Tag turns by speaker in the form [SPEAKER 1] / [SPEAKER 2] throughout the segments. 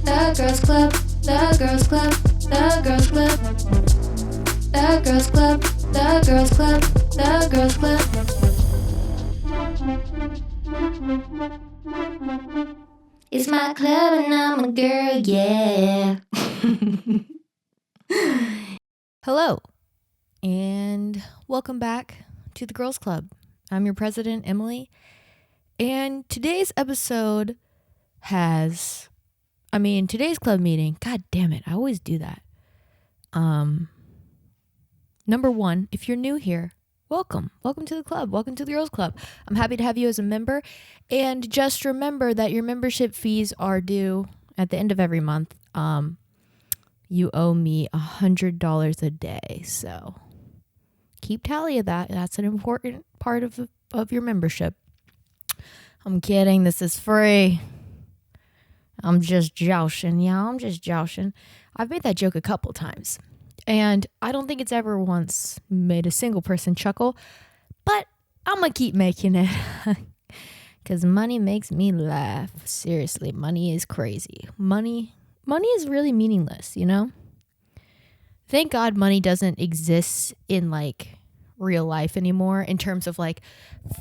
[SPEAKER 1] The Girls Club, the Girls Club, the Girls Club. The Girls Club, the Girls Club, the Girls Club. It's my club and I'm a girl, yeah.
[SPEAKER 2] Hello, and welcome back to the Girls Club. I'm your president, Emily, and today's episode today's club meeting, god damn it, I always do that. Number one, if you're new here, welcome to the club, welcome to the Girls Club. I'm happy to have you as a member, and just remember that your membership fees are due at the end of every month. You owe me $100 a day, so keep tally of that. That's an important part of your membership. I'm kidding. This is free. I'm just joshing. Yeah, I'm just joshing. I've made that joke a couple times, and I don't think it's ever once made a single person chuckle, but I'm going to keep making it because money makes me laugh. Seriously, money is crazy. Money is really meaningless, you know? Thank God money doesn't exist in like real life anymore in terms of like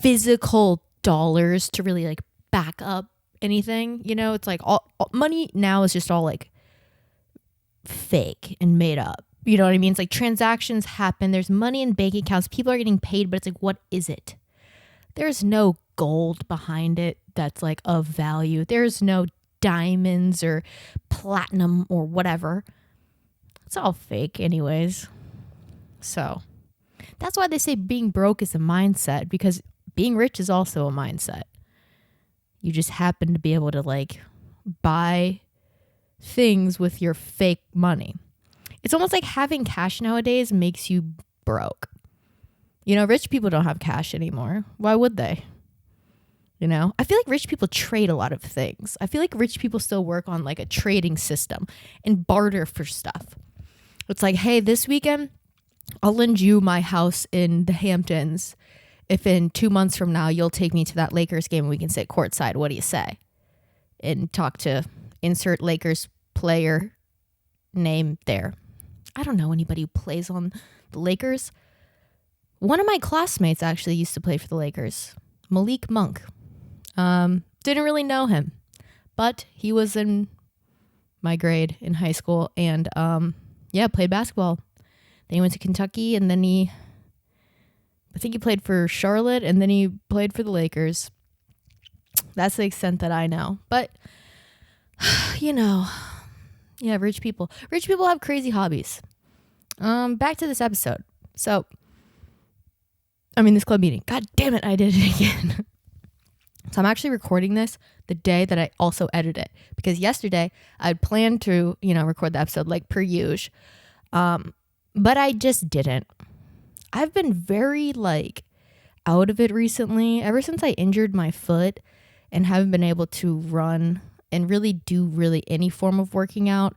[SPEAKER 2] physical dollars to really like back up anything, you know? It's like all money now is just all like fake and made up. You know what I mean? It's like transactions happen. There's money in bank accounts. People are getting paid, but it's like, what is it? There's no gold behind it that's like of value. There's no diamonds or platinum or whatever. It's all fake anyways. So that's why they say being broke is a mindset, because being rich is also a mindset. You just happen to be able to like buy things with your fake money. It's almost like having cash nowadays makes you broke. You know, rich people don't have cash anymore. Why would they? You know, I feel like rich people trade a lot of things. I feel like rich people still work on like a trading system and barter for stuff. It's like, hey, this weekend, I'll lend you my house in the Hamptons if in 2 months from now you'll take me to that Lakers game and we can sit courtside. What do you say? And talk to insert Lakers player name there. I don't know anybody who plays on the Lakers. One of my classmates actually used to play for the Lakers, Malik Monk. Didn't really know him, but he was in my grade in high school and played basketball. Then he went to Kentucky, and then I think he played for Charlotte, and then he played for the Lakers. That's the extent that I know. But, you know, yeah, rich people have crazy hobbies. Back to this episode. So, this club meeting. God damn it, I did it again. So I'm actually recording this the day that I also edit it, because yesterday I'd planned to, record the episode like per usual. But I just didn't. I've been very like out of it recently, ever since I injured my foot and haven't been able to run and really do any form of working out.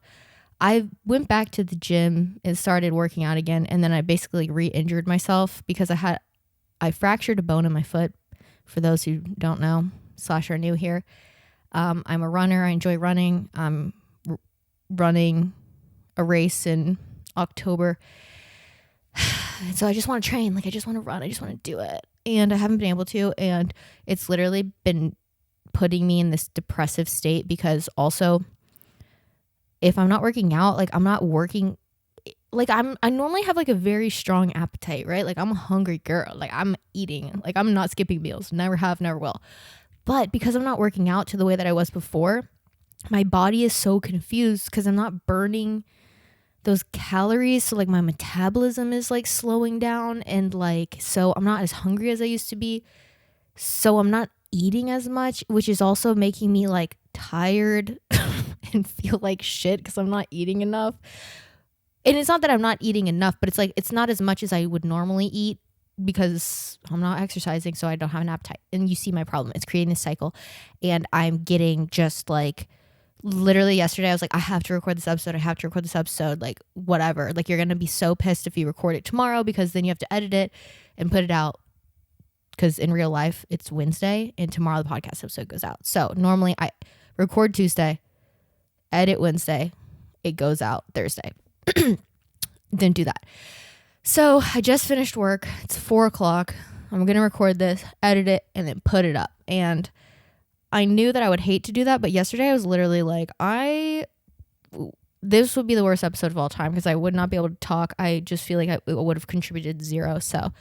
[SPEAKER 2] I went back to the gym and started working out again, and then I basically re-injured myself because I fractured a bone in my foot. For those who don't know / are new here, I'm a runner. I enjoy running. I'm running a race in October. So I just want to train. Like, I just want to run. I just want to do it. And I haven't been able to. And it's literally been putting me in this depressive state, because also if I'm not working out, like I'm not working, like I normally have like a very strong appetite, right? Like I'm a hungry girl. Like I'm eating, like I'm not skipping meals. Never have, never will. But because I'm not working out to the way that I was before, my body is so confused because I'm not burning those calories. So like my metabolism is like slowing down, and like, so I'm not as hungry as I used to be. So I'm not eating as much, which is also making me like tired and feel like shit because I'm not eating enough. And it's not that I'm not eating enough, but it's like, it's not as much as I would normally eat because I'm not exercising, so I don't have an appetite. And you see my problem. It's creating this cycle. And I'm getting just like, literally yesterday, I was like, I have to record this episode. Like, whatever. Like, you're going to be so pissed if you record it tomorrow, because then you have to edit it and put it out. Because in real life, it's Wednesday, and tomorrow the podcast episode goes out. So normally I record Tuesday, edit Wednesday, it goes out Thursday. Didn't do that. So I just finished work. It's 4:00. I'm going to record this, edit it, and then put it up. And I knew that I would hate to do that, but yesterday I was literally like, this would be the worst episode of all time because I would not be able to talk. I just feel like it would have contributed zero. So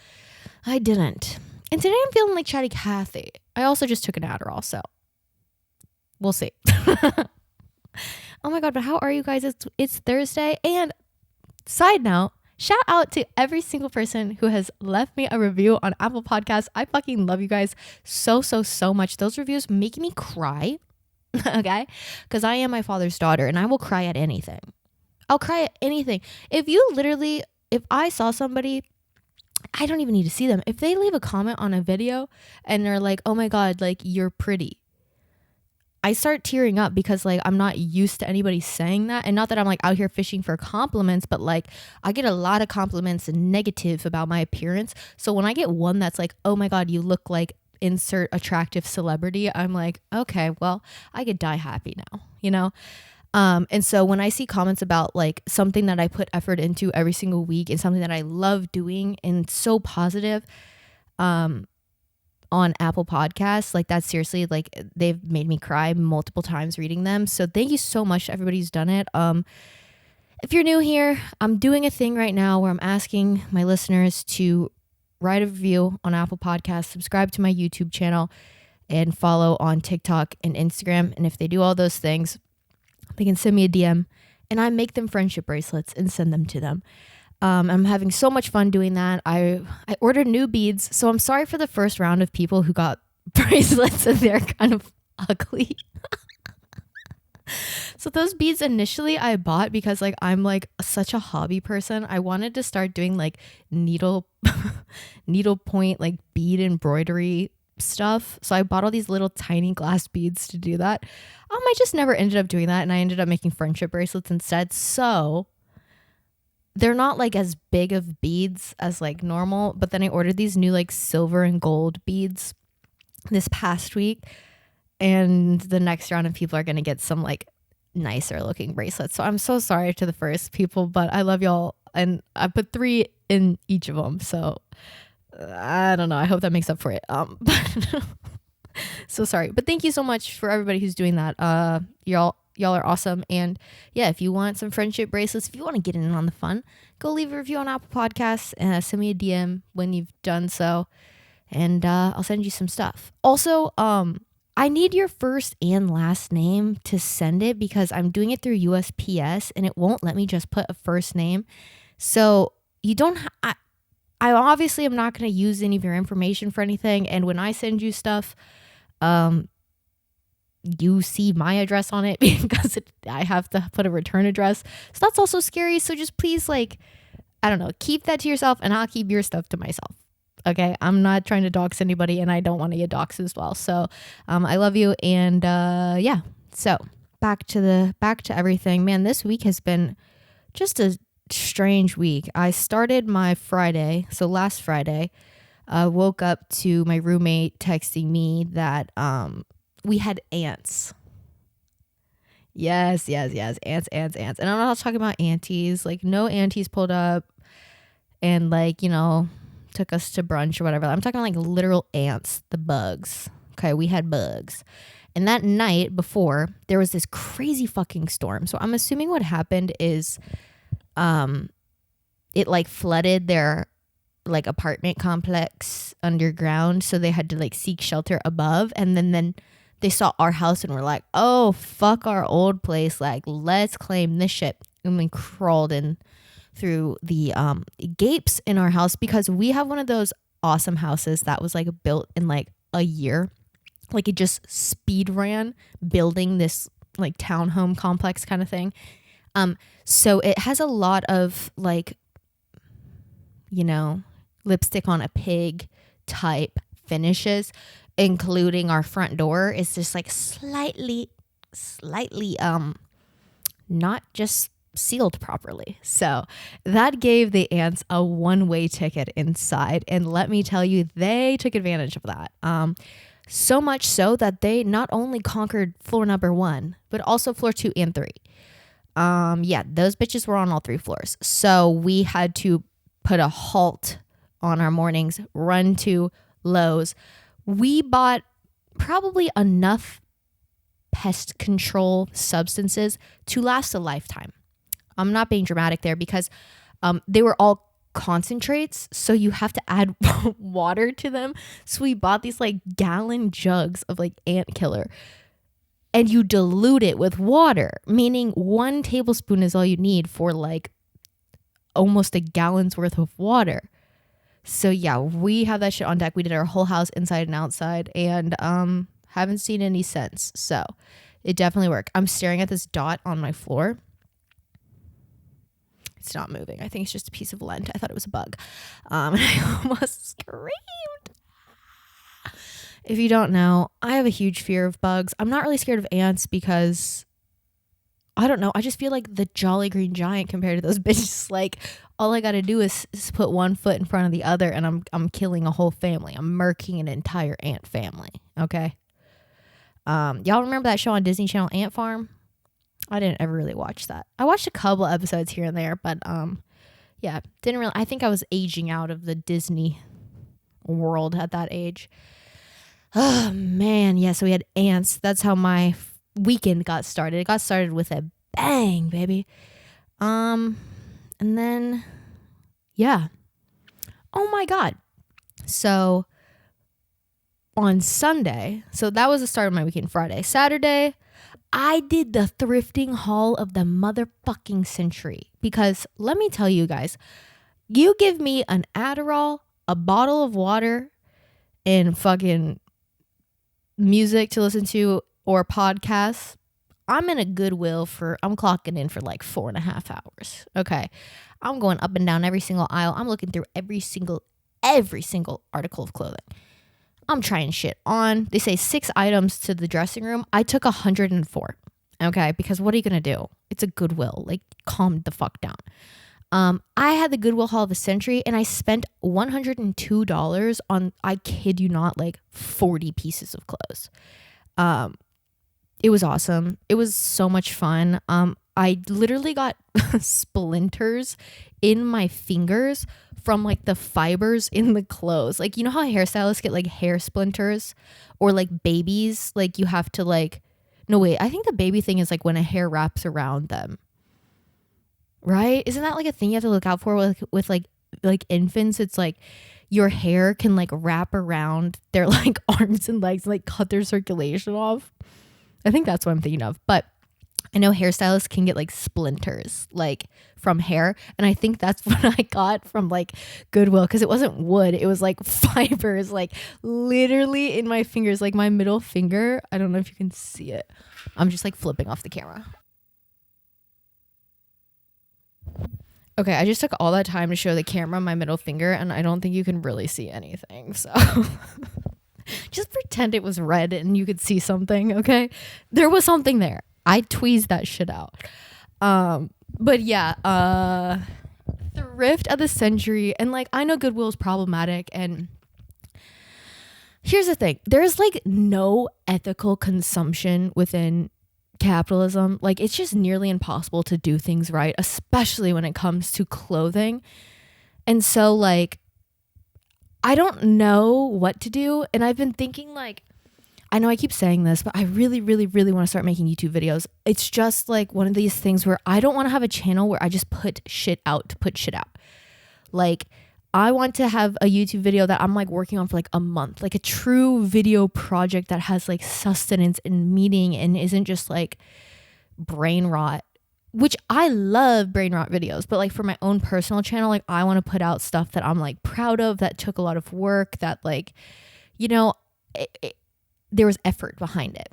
[SPEAKER 2] I didn't. And today I'm feeling like Chatty Cathy. I also just took an Adderall, so we'll see. Oh my God, but how are you guys? It's Thursday. And side note, shout out to every single person who has left me a review on Apple Podcasts. I fucking love you guys so much. Those reviews make me cry. Okay? Because I am my father's daughter and I will cry at anything. I'll cry at anything. If I saw somebody, I don't even need to see them. If they leave a comment on a video and they're like, oh my God, like you're pretty, I start tearing up because like I'm not used to anybody saying that. And not that I'm like out here fishing for compliments, but like I get a lot of compliments and negative about my appearance. So when I get one that's like, oh my God, you look like insert attractive celebrity, I'm like, okay, well, I could die happy now, you know? And so when I see comments about like something that I put effort into every single week and something that I love doing and so positive, on Apple Podcasts, like that's seriously like they've made me cry multiple times reading them. So thank you so much to everybody who's done it. If you're new here, I'm doing a thing right now where I'm asking my listeners to write a review on Apple Podcasts, subscribe to my YouTube channel, and follow on TikTok and Instagram. And if they do all those things, they can send me a DM and I make them friendship bracelets and send them to them. I'm having so much fun doing that. I ordered new beads. So I'm sorry for the first round of people who got bracelets and they're kind of ugly. So those beads initially I bought because like I'm like such a hobby person. I wanted to start doing like needle point like bead embroidery stuff. So I bought all these little tiny glass beads to do that. I just never ended up doing that and I ended up making friendship bracelets instead. So they're not like as big of beads as like normal, but then I ordered these new like silver and gold beads this past week. And the next round of people are going to get some like nicer looking bracelets. So I'm so sorry to the first people, but I love y'all. And I put 3 in each of them. So I don't know. I hope that makes up for it. But so sorry. But thank you so much for everybody who's doing that. Y'all are awesome. And yeah, if you want some friendship bracelets, if you want to get in on the fun, go leave a review on Apple Podcasts and send me a DM when you've done so. And I'll send you some stuff. Also, I need your first and last name to send it because I'm doing it through USPS and it won't let me just put a first name. So you don't, I obviously am not going to use any of your information for anything. And when I send you stuff, you see my address on it because I have to put a return address. So that's also scary. So just please, like, I don't know, keep that to yourself and I'll keep your stuff to myself. Okay, I'm not trying to dox anybody and I don't want to get doxed as well. So I love you. And yeah, so back to everything. Man, this week has been just a strange week. I started my Friday. So last Friday, I woke up to my roommate texting me that we had ants. Yes. Ants. And I'm not talking about aunties. Like no aunties pulled up and like, you know, took us to brunch or whatever. I'm talking like literal ants, the bugs. Okay, we had bugs. And that night before, there was this crazy fucking storm. So I'm assuming what happened is it like flooded their like apartment complex underground. So they had to like seek shelter above. And then they saw our house and were like, oh, fuck our old place. Like, let's claim this shit. And we crawled in through the gapes in our house because we have one of those awesome houses that was like built in like a year. Like it just speed ran building this like townhome complex kind of thing. So it has a lot of like, you know, lipstick on a pig type finishes, including our front door is just like slightly not just sealed properly. So that gave the ants a one-way ticket inside. And let me tell you, they took advantage of that. So much so that they not only conquered floor number 1, but also floor 2 and 3. Yeah, those bitches were on all 3 floors. So we had to put a halt on our mornings, run to Lowe's. We bought probably enough pest control substances to last a lifetime. I'm not being dramatic there because they were all concentrates, so you have to add water to them. So we bought these like gallon jugs of like ant killer, and you dilute it with water, meaning 1 tablespoon is all you need for like almost a gallon's worth of water. So yeah, we have that shit on deck. We did our whole house inside and outside, and haven't seen any since. So it definitely worked. I'm staring at this dot on my floor. It's not moving. I think it's just a piece of lint. I thought it was a bug. And I almost screamed. If you don't know, I have a huge fear of bugs. I'm not really scared of ants because, I don't know, I just feel like the Jolly Green Giant compared to those bitches. Like, all I gotta do is put one foot in front of the other and I'm killing a whole family. I'm murking an entire ant family, okay? Y'all remember that show on Disney Channel, Ant Farm? I didn't ever really watch that. I watched a couple episodes here and there, but yeah, didn't really. I think I was aging out of the Disney world at that age. Oh man, yeah. So we had ants. That's how my weekend got started. It got started with a bang, baby. And then yeah. Oh my god. So on Sunday, so that was the start of my weekend. Friday, Saturday, I did the thrifting haul of the motherfucking century, because let me tell you guys, you give me an Adderall, a bottle of water, and fucking music to listen to or podcasts, I'm in a Goodwill I'm clocking in for like 4.5 hours. Okay. I'm going up and down every single aisle. I'm looking through every single article of clothing. I'm trying shit on. They say 6 items to the dressing room. I took 104. Okay, because what are you gonna do? It's a Goodwill. Like, calm the fuck down. I had the Goodwill haul of the century, and I spent $102 on, I kid you not, like 40 pieces of clothes. It was awesome. It was so much fun. I literally got splinters in my fingers from like the fibers in the clothes. Like, you know how hairstylists get like hair splinters, or like babies, like you have to like, no wait, I think the baby thing is like when a hair wraps around them, right? Isn't that like a thing you have to look out for with like infants? It's like your hair can like wrap around their like arms and legs and like cut their circulation off. I think that's what I'm thinking of. But I know hairstylists can get like splinters like from hair, and I think that's what I got from like Goodwill, because it wasn't wood, it was like fibers, like literally in my fingers, like my middle finger. I don't know if you can see it. I'm just like flipping off the camera. Okay, I just took all that time to show the camera my middle finger, and I don't think you can really see anything, so just pretend it was red and you could see something. Okay, there was something there. I tweezed that shit out. But yeah, thrift of the century. And like, I know Goodwill is problematic, and here's the thing. There's like no ethical consumption within capitalism. Like, it's just nearly impossible to do things right, especially when it comes to clothing. And so like, I don't know what to do. And I've been thinking like, I know I keep saying this, but I really, really, really want to start making YouTube videos. It's just like one of these things where I don't want to have a channel where I just put shit out to put shit out. Like, I want to have a YouTube video that I'm like working on for like a month, like a true video project that has like sustenance and meaning and isn't just like brain rot, which I love brain rot videos, but like for my own personal channel, like I want to put out stuff that I'm like proud of, that took a lot of work, that like, you know, there was effort behind it.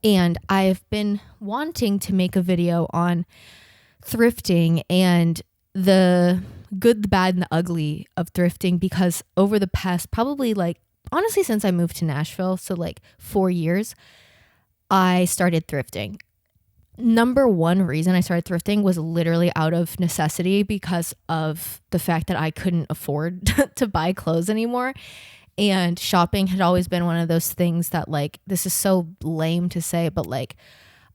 [SPEAKER 2] And I've been wanting to make a video on thrifting and the good, the bad, and the ugly of thrifting, because over the past probably like, honestly, since I moved to Nashville, so like 4 years, I started thrifting. Number one reason I started thrifting was literally out of necessity, because of the fact that I couldn't afford to buy clothes anymore. And shopping had always been one of those things that, like, this is so lame to say, but like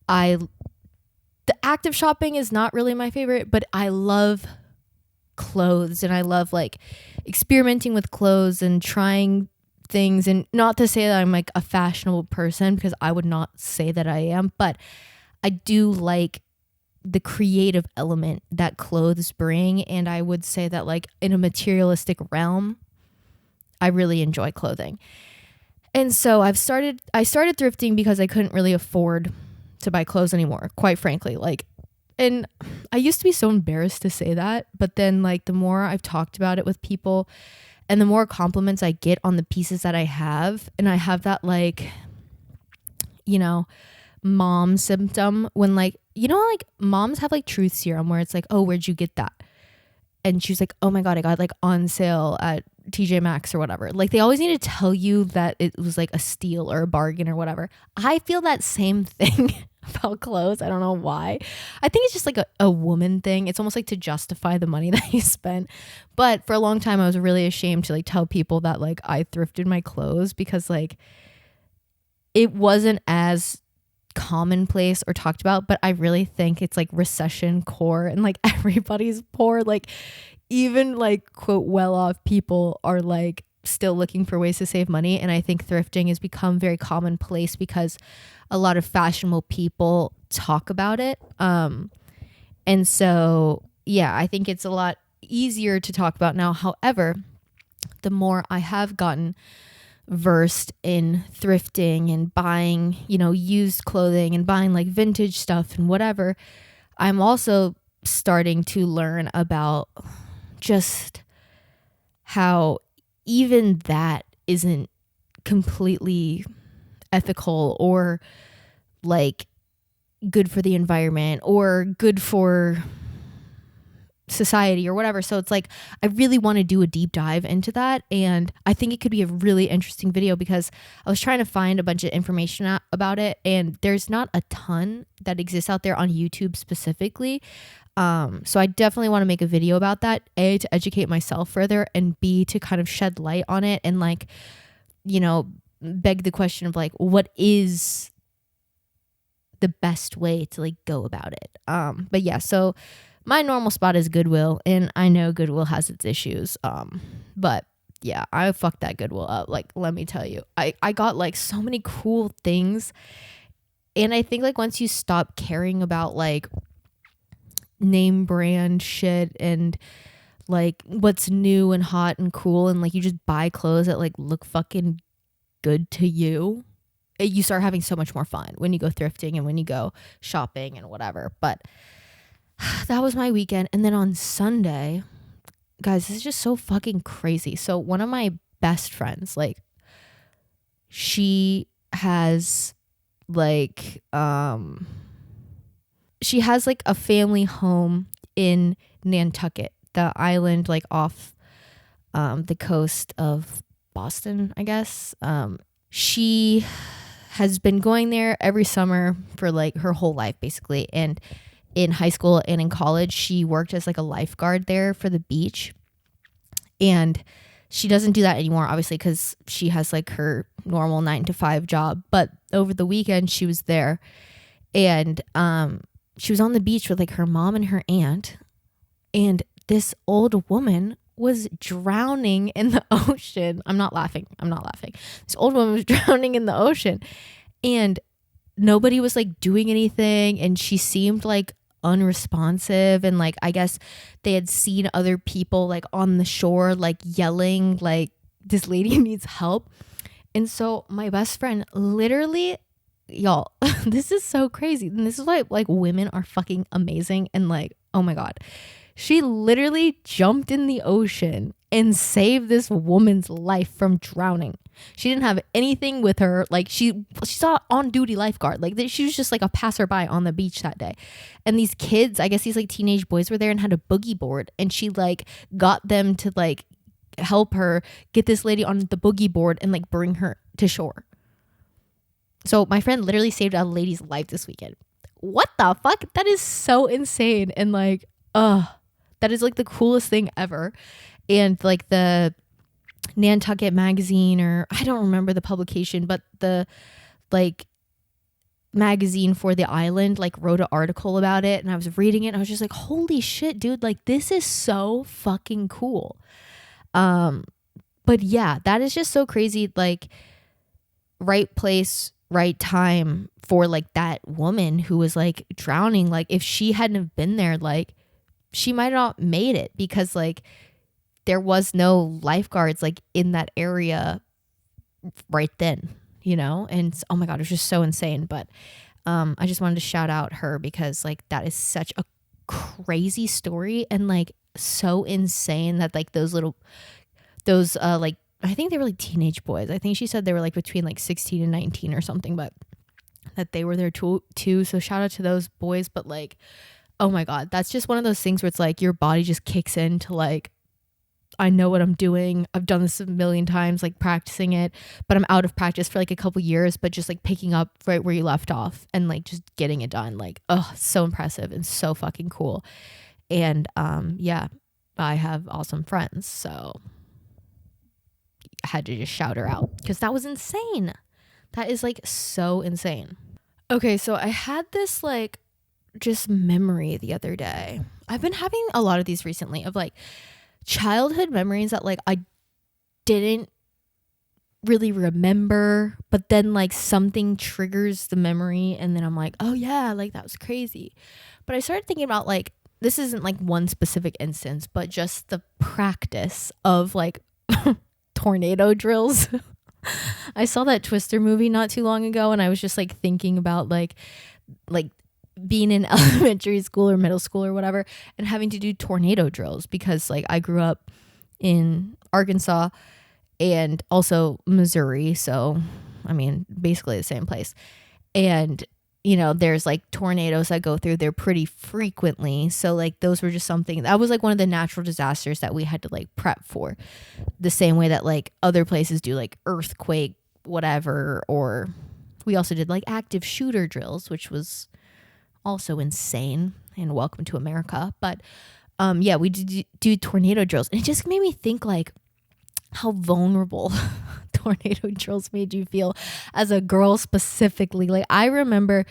[SPEAKER 2] the act of shopping is not really my favorite, but I love clothes and I love like experimenting with clothes and trying things. And not to say that I'm like a fashionable person, because I would not say that I am, but I do like the creative element that clothes bring. And I would say that, like, in a materialistic realm, I really enjoy clothing. And so I started thrifting because I couldn't really afford to buy clothes anymore, quite frankly. Like, and I used to be so embarrassed to say that, but then, like, the more I've talked about it with people and the more compliments I get on the pieces that I have, and I have that, like, you know, mom symptom when, like, you know, like moms have like truth serum where it's like, oh, where'd you get that? And she's like, oh my God, I got like on sale at TJ Maxx or whatever. Like, they always need to tell you that it was like a steal or a bargain or whatever. I feel that same thing about clothes. I don't know why. I think it's just like a woman thing. It's almost like to justify the money that you spent. But for a long time, I was really ashamed to like tell people that like I thrifted my clothes, because like it wasn't as commonplace or talked about. But I really think it's like recession core, and like everybody's poor. Like, even like quote well-off people are like still looking for ways to save money. And I think thrifting has become very commonplace because a lot of fashionable people talk about it. And so, yeah, I think it's a lot easier to talk about now. However, the more I have gotten versed in thrifting and buying, you know, used clothing and buying like vintage stuff and whatever, I'm also starting to learn about just how even that isn't completely ethical or like good for the environment or good for society or whatever. So it's like, I really want to do a deep dive into that, and I think it could be a really interesting video because I was trying to find a bunch of information about it, and there's not a ton that exists out there on YouTube specifically. So I definitely want to make a video about that, A, to educate myself further, and B, to kind of shed light on it and, like, you know, beg the question of like, what is the best way to like go about it? But yeah, so my normal spot is Goodwill, and I know Goodwill has its issues. But yeah, I fucked that Goodwill up. Like, let me tell you, I got like so many cool things. And I think like once you stop caring about like name brand shit and like what's new and hot and cool, and like you just buy clothes that like look fucking good to you, you start having so much more fun when you go thrifting and when you go shopping and whatever. But that was my weekend. And then on Sunday, guys, this is just so fucking crazy. So one of my best friends, like, she has like a family home in Nantucket, the island like off the coast of Boston, I guess. She has been going there every summer for like her whole life, basically. And in high school and in college, she worked as like a lifeguard there for the beach. And she doesn't do that anymore, obviously, because she has like her normal 9-to-5 job. But over the weekend, she was there, and she was on the beach with like her mom and her aunt. And this old woman was drowning in the ocean. I'm not laughing. This old woman was drowning in the ocean, and nobody was like doing anything. And she seemed like unresponsive, and like I guess they had seen other people like on the shore like yelling like, this lady needs help. And so my best friend literally, y'all, this is so crazy, and this is why like women are fucking amazing, and like, oh my God, she literally jumped in the ocean and saved this woman's life from drowning. She didn't have anything with her. Like, she's not on duty lifeguard. Like, she was just like a passerby on the beach that day. And these kids, I guess these like teenage boys, were there and had a boogie board, and she like got them to like help her get this lady on the boogie board and like bring her to shore. So my friend literally saved a lady's life this weekend. What the fuck? That is so insane. And like, that is like the coolest thing ever. And like the Nantucket magazine, or I don't remember the publication, but the like magazine for the island like wrote an article about it, and I was reading it and I was just like, holy shit, dude, like this is so fucking cool. But yeah, that is just so crazy. Like, right place, right time for like that woman who was like drowning. Like, if she hadn't have been there, like she might have not made it, because like there was no lifeguards like in that area right then, you know? And oh my God, it was just so insane. But I just wanted to shout out her, because like that is such a crazy story, and like so insane that like those like, I think they were like teenage boys. I think she said they were like between like 16 and 19 or something, but that they were there too. So shout out to those boys. But like, oh my God, that's just one of those things where it's like your body just kicks into like, I know what I'm doing. I've done this a million times, like practicing it, but I'm out of practice for like a couple years, but just like picking up right where you left off and like just getting it done. Like, oh, so impressive and so fucking cool. And yeah, I have awesome friends, so I had to just shout her out, because that was insane. That is like so insane. Okay, so I had this like just memory the other day. I've been having a lot of these recently, of like childhood memories that like I didn't really remember, but then like something triggers the memory, and then I'm like, oh yeah, like that was crazy. But I started thinking about like, this isn't like one specific instance, but just the practice of like tornado drills. I saw that Twister movie not too long ago, and I was just like thinking about like being in elementary school or middle school or whatever, and having to do tornado drills, because like I grew up in Arkansas and also Missouri, so I mean basically the same place. And you know, there's like tornadoes that go through there pretty frequently, so like those were just something that was like one of the natural disasters that we had to like prep for, the same way that like other places do like earthquake whatever. Or we also did like active shooter drills, which was also insane, and welcome to America. But yeah, we did do tornado drills, and it just made me think like how vulnerable tornado drills made you feel as a girl specifically. Like I remember,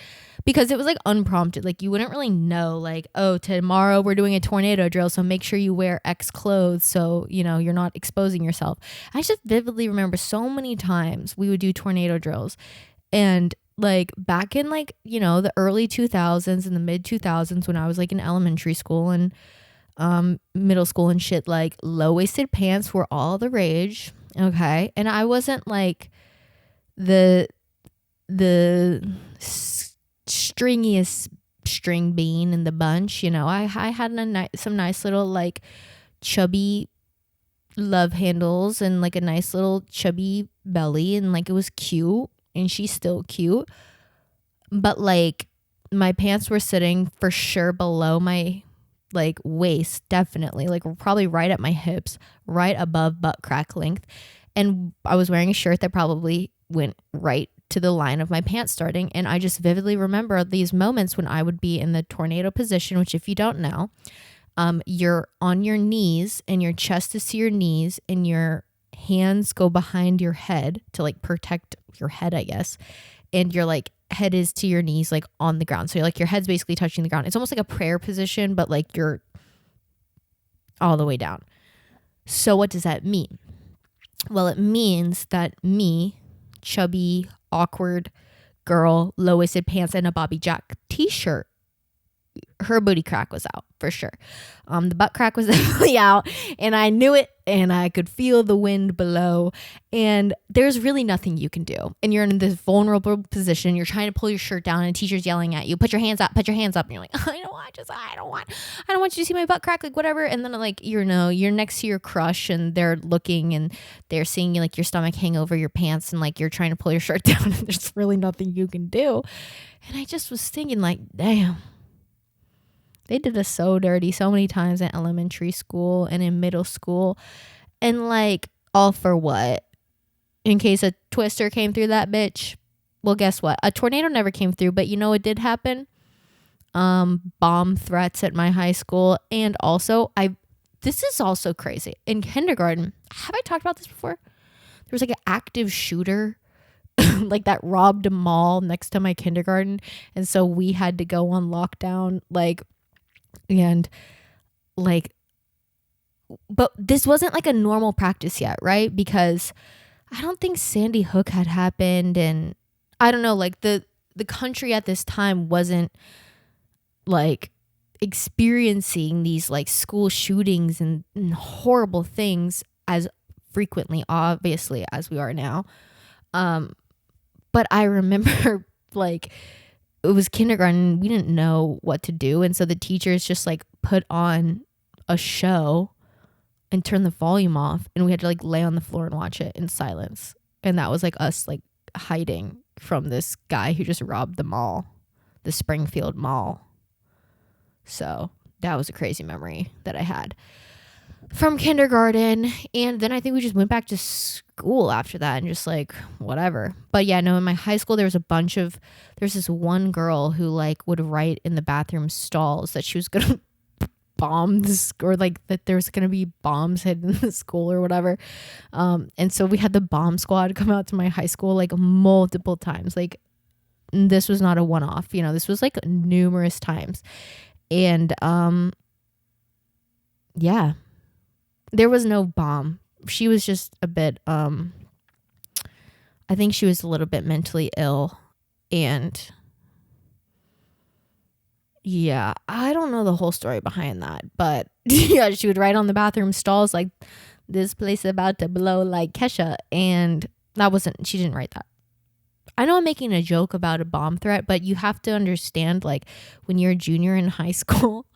[SPEAKER 2] because it was like unprompted, like you wouldn't really know like, oh, tomorrow we're doing a tornado drill, so make sure you wear X clothes so you know you're not exposing yourself. I just vividly remember so many times we would do tornado drills, and like back in like, you know, the early 2000s and the mid 2000s, when I was like in elementary school and middle school and shit, like low-waisted pants were all the rage. Okay. And I wasn't like the stringiest string bean in the bunch, you know. I had some nice little like chubby love handles and like a nice little chubby belly, and like it was cute, and she's still cute. But like my pants were sitting for sure below my like waist, definitely, like probably right at my hips, right above butt crack length. And I was wearing a shirt that probably went right to the line of my pants starting. And I just vividly remember these moments when I would be in the tornado position, which if you don't know, you're on your knees and your chest is to your knees and your hands go behind your head to like protect your head, I guess. And you're like, head is to your knees, like on the ground. So you're like, your head's basically touching the ground. It's almost like a prayer position, but like you're all the way down. So what does that mean? Well, it means that me, chubby, awkward girl, low-waisted pants and a Bobby Jack t-shirt, her booty crack was out for sure. The butt crack was definitely out, and I knew it, and I could feel the wind below, and there's really nothing you can do. And you're in this vulnerable position. You're trying to pull your shirt down, and a teacher's yelling at you, put your hands up, and you're like, I don't want you to see my butt crack, like whatever. And then like, you know, you're next to your crush, and they're looking, and they're seeing like your stomach hang over your pants, and like you're trying to pull your shirt down, and there's really nothing you can do. And I just was thinking like, damn. They did us so dirty so many times in elementary school and in middle school. And like, all for what? In case a twister came through that bitch? Well, guess what? A tornado never came through, but you know what did happen? Bomb threats at my high school. And also, I this is also crazy. In kindergarten, have I talked about this before? There was like an active shooter like that robbed a mall next to my kindergarten, and so we had to go on lockdown, and like but this wasn't like a normal practice yet, right? Because I don't think Sandy Hook had happened, and I don't know, like the country at this time wasn't like experiencing these like school shootings and horrible things as frequently, obviously, as we are now. But I remember like it was kindergarten, we didn't know what to do, and so the teachers just like put on a show and turn the volume off, and we had to like lay on the floor and watch it in silence. And that was like us like hiding from this guy who just robbed the mall, the Springfield Mall. So that was a crazy memory that I had from kindergarten. And then I think we just went back to school after that and just like whatever. But yeah, no, in my high school there's this one girl who like would write in the bathroom stalls that she was gonna bomb this, or like that there's gonna be bombs hidden in the school or whatever. And so we had the bomb squad come out to my high school like multiple times. Like this was not a one-off, this was like numerous times. And yeah, there was no bomb. She was just a bit I think she was a little bit mentally ill. And yeah, I don't know the whole story behind that, but yeah, she would write on the bathroom stalls like, this place is about to blow like Kesha. And she didn't write that. I know I'm making a joke about a bomb threat, but you have to understand, like, when you're a junior in high school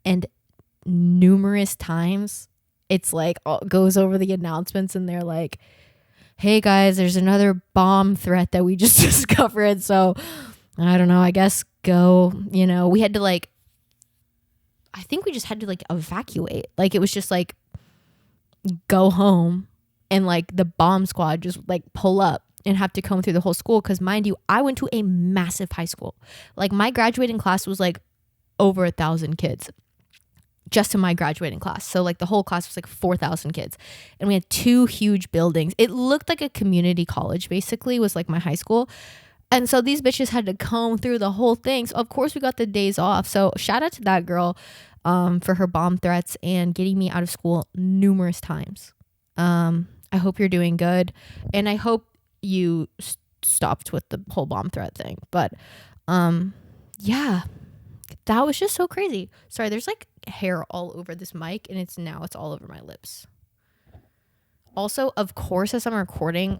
[SPEAKER 2] and numerous times it's like goes over the announcements and they're like, hey guys, there's another bomb threat that we just discovered. So I don't know, I guess go, we had to like, I think we just had to like evacuate. Like it was just like go home, and like the bomb squad just like pull up and have to comb through the whole school. Because mind you, I went to a massive high school. Like my graduating class was like over 1,000 kids just in my graduating class. So like the whole class was like 4,000 kids, and we had 2 huge buildings. It looked like a community college, basically, was like my high school. And so these bitches had to comb through the whole thing. So of course we got the days off. So shout out to that girl for her bomb threats and getting me out of school numerous times. I hope you're doing good, and I hope you stopped with the whole bomb threat thing. But yeah, that was just so crazy. Sorry, there's like hair all over this mic, and it's all over my lips. Also, of course, as I'm recording,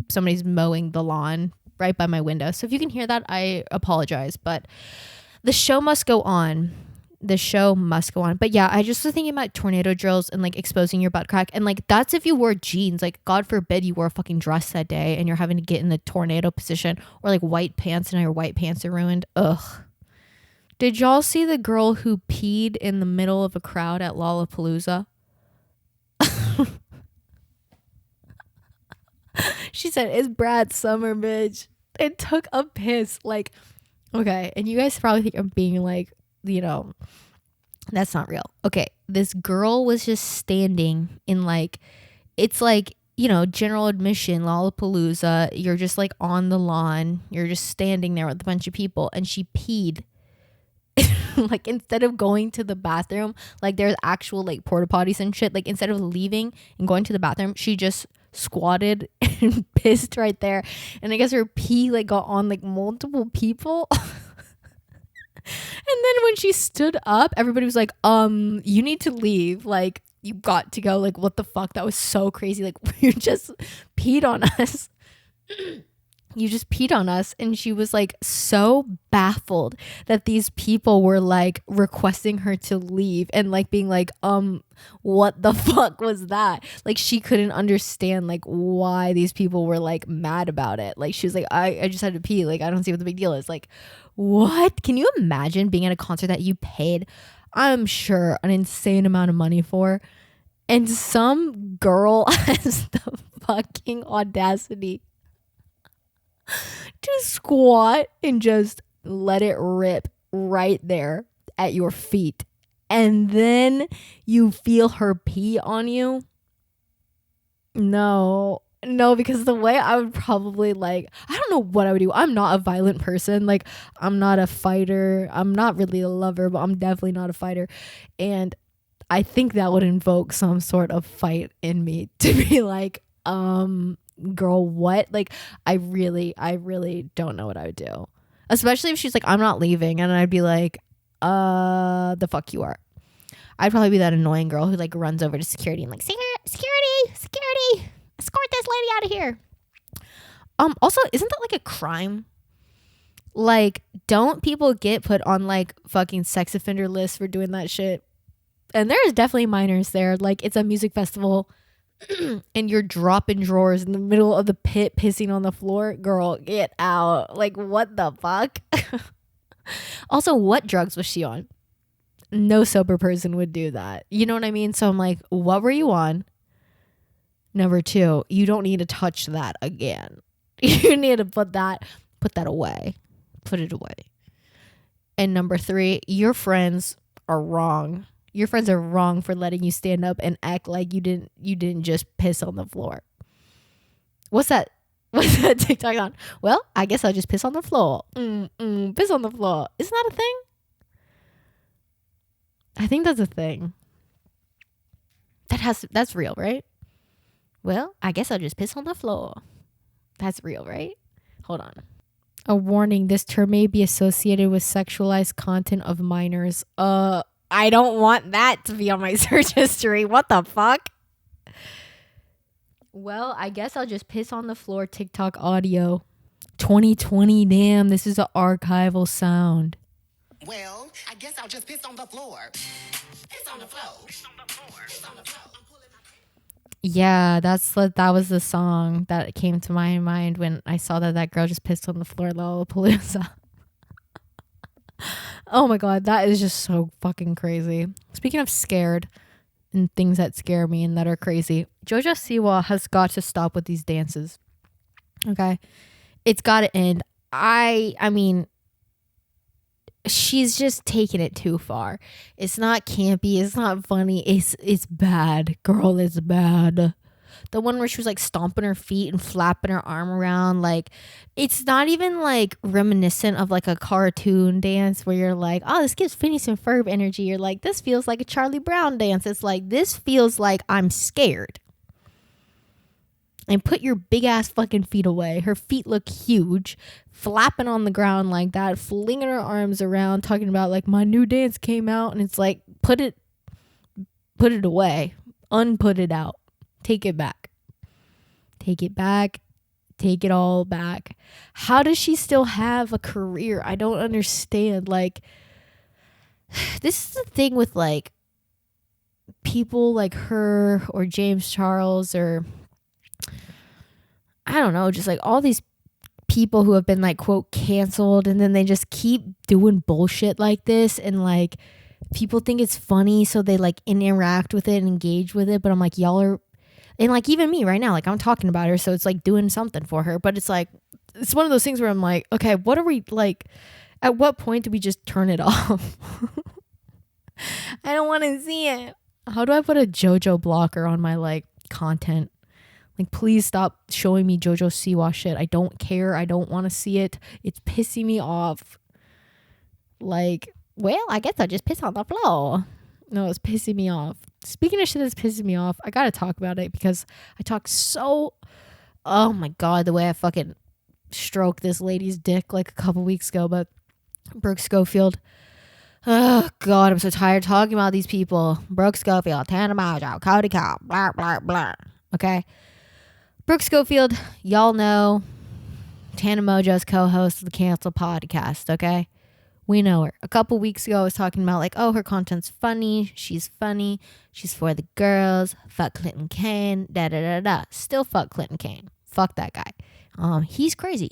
[SPEAKER 2] somebody's mowing the lawn right by my window. So if you can hear that, I apologize, but the show must go on. But yeah, I just was thinking about tornado drills and like exposing your butt crack. And like, that's if you wore jeans. Like, God forbid you wore a fucking dress that day and you're having to get in the tornado position, or like white pants and your white pants are ruined. Ugh. Did y'all see the girl who peed in the middle of a crowd at Lollapalooza? She said, it's Brad Summer, bitch. It took a piss. Like, okay. And you guys probably think I'm being like, that's not real. Okay. This girl was just standing in like, it's like, general admission, Lollapalooza. You're just like on the lawn. You're just standing there with a bunch of people, and she peed. Like, instead of going to the bathroom, like there's actual like porta potties and shit. Like, instead of leaving and going to the bathroom, she just squatted and pissed right there. And I guess her pee like got on like multiple people. And then when she stood up, everybody was like, you need to leave. Like, you got to go. Like, what the fuck? That was so crazy. Like, you just peed on us. You just peed on us. And she was like so baffled that these people were like requesting her to leave and like being like, what the fuck was that? Like, she couldn't understand like why these people were like mad about it. Like, she was like, I just had to pee. Like, I don't see what the big deal is. Like, what? Can you imagine being at a concert that you paid, I'm sure, an insane amount of money for, and some girl has the fucking audacity to squat and just let it rip right there at your feet? and then you feel her pee on you. No, because the way I would probably like, I don't know what I would do. I'm not a violent person. Like, I'm not a fighter. I'm not really a lover, but I'm definitely not a fighter. And I think that would invoke some sort of fight in me to be like, girl, what? Like, I really don't know what I would do. Especially if she's like, I'm not leaving. And I'd be like, the fuck you are. I'd probably be that annoying girl who like runs over to security and like, security, escort this lady out of here. Also, isn't that like a crime? Like, don't people get put on like fucking sex offender lists for doing that shit? And there's definitely minors there. Like, it's a music festival and you're dropping drawers in the middle of the pit, pissing on the floor. Girl, get out. Like, what the fuck? Also, what drugs was she on? No sober person would do that. You know what I mean? So I'm like, what were you on? Number 2, you don't need to touch that again. You need to put that away. Put it away. And number 3, your friends are wrong. Your friends are wrong for letting you stand up and act like you didn't just piss on the floor. What's that TikTok on? Well, I guess I'll just piss on the floor. Piss on the floor. Isn't that a thing? I think that's a thing. That's real, right? Well, I guess I'll just piss on the floor. That's real, right? Hold on. A warning, this term may be associated with sexualized content of minors. I don't want that to be on my search history. What the fuck? Well, I guess I'll just piss on the floor. TikTok audio. 2020, damn, this is an archival sound.
[SPEAKER 3] Well, I guess I'll just piss on the floor. Piss on the floor. Piss on the floor. Piss on the floor.
[SPEAKER 2] Yeah, that was the song that came to my mind when I saw that girl just pissed on the floor at Lollapalooza. Oh my god, that is just so fucking crazy. Speaking of scared and things that scare me and that are crazy, JoJo Siwa has got to stop with these dances. Okay? It's got to end. I mean, she's just taking it too far. It's not campy. It's not funny. It's bad. Girl, it's bad. The one where she was like stomping her feet and flapping her arm around. Like, it's not even like reminiscent of like a cartoon dance where you're like, oh, this gives Phineas and Ferb energy. You're like, this feels like a Charlie Brown dance. It's like, this feels like I'm scared. And put your big ass fucking feet away. Her feet look huge, flapping on the ground like that, flinging her arms around, talking about like, my new dance came out. And it's like, put it away, unput it out, take it back, take it back, take it all back. How does she still have a career? I don't understand. Like, this is the thing with like people like her or James Charles or I don't know, just like all these people who have been like, quote, canceled, and then they just keep doing bullshit like this, and like people think it's funny, so they like interact with it and engage with it. But I'm like, y'all are, and like even me right now, like I'm talking about her, so it's like doing something for her. But it's like, it's one of those things where I'm like, okay, what are we like? At what point do we just turn it off? I don't want to see it. How do I put a JoJo blocker on my like content? Like, please stop showing me JoJo Siwa shit. I don't care. I don't want to see it. It's pissing me off. Like, well, I guess I'll just piss on the floor. No, it's pissing me off. Speaking of shit that's pissing me off, I gotta talk about it because I talk so... Oh my god, the way I fucking stroked this lady's dick like a couple weeks ago. But Brooke Schofield... Oh god, I'm so tired talking about these people. Brooke Schofield, Tana Mojo, Cody Cobb, blah, blah, blah. Okay? Brooke Schofield, y'all know Tana Mojo's co-host of the Cancel podcast, okay? We know her. A couple weeks ago, I was talking about like, oh, her content's funny. She's funny. She's for the girls. Fuck Clinton Kane. Da-da-da-da. Still fuck Clinton Kane. Fuck that guy. He's crazy.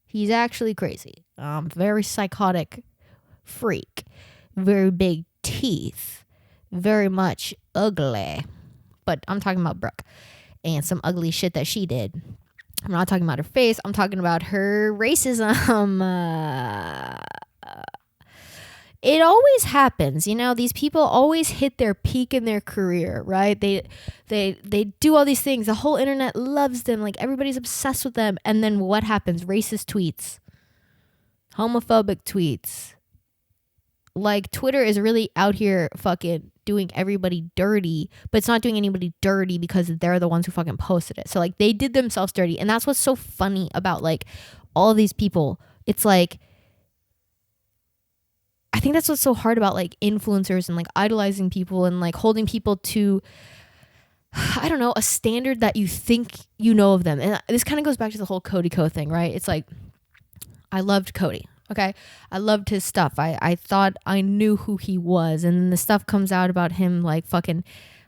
[SPEAKER 2] He's actually crazy. Very psychotic freak. Very big teeth. Very much ugly. But I'm talking about Brooke. And some ugly shit that she did. I'm not talking about her face. I'm talking about her racism. it always happens, you know. These people always hit their peak in their career, right? They do all these things. The whole internet loves them. Like everybody's obsessed with them. And then what happens? Racist tweets, homophobic tweets. Like Twitter is really out here fucking doing everybody dirty, but it's not doing anybody dirty because they're the ones who fucking posted it. So like they did themselves dirty. And that's what's so funny about like all of these people. It's like, I think that's what's so hard about like influencers and like idolizing people and like holding people to, I don't know, a standard that you think you know of them. And this kind of goes back to the whole Cody Co thing, right? It's like, I loved Cody. Okay. I loved his stuff. I thought I knew who he was. And then the stuff comes out about him like fucking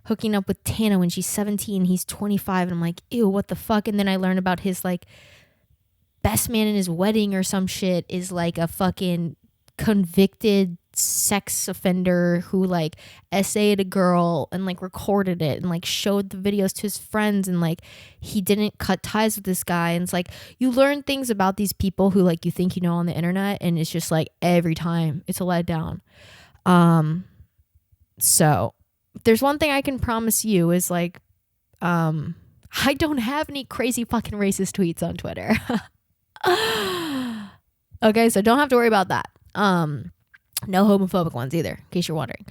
[SPEAKER 2] hooking up with Tana when she's 17, he's 25. And I'm like, ew, what the fuck? And then I learned about his like best man in his wedding or some shit is like a fucking convicted sex offender who like essayed a girl and like recorded it and like showed the videos to his friends, and like he didn't cut ties with this guy. And it's like you learn things about these people who like you think you know on the internet, and it's just like every time it's a letdown. So there's one thing I can promise you is like I don't have any crazy fucking racist tweets on Twitter. Okay, so don't have to worry about that. No homophobic ones either, in case you're wondering.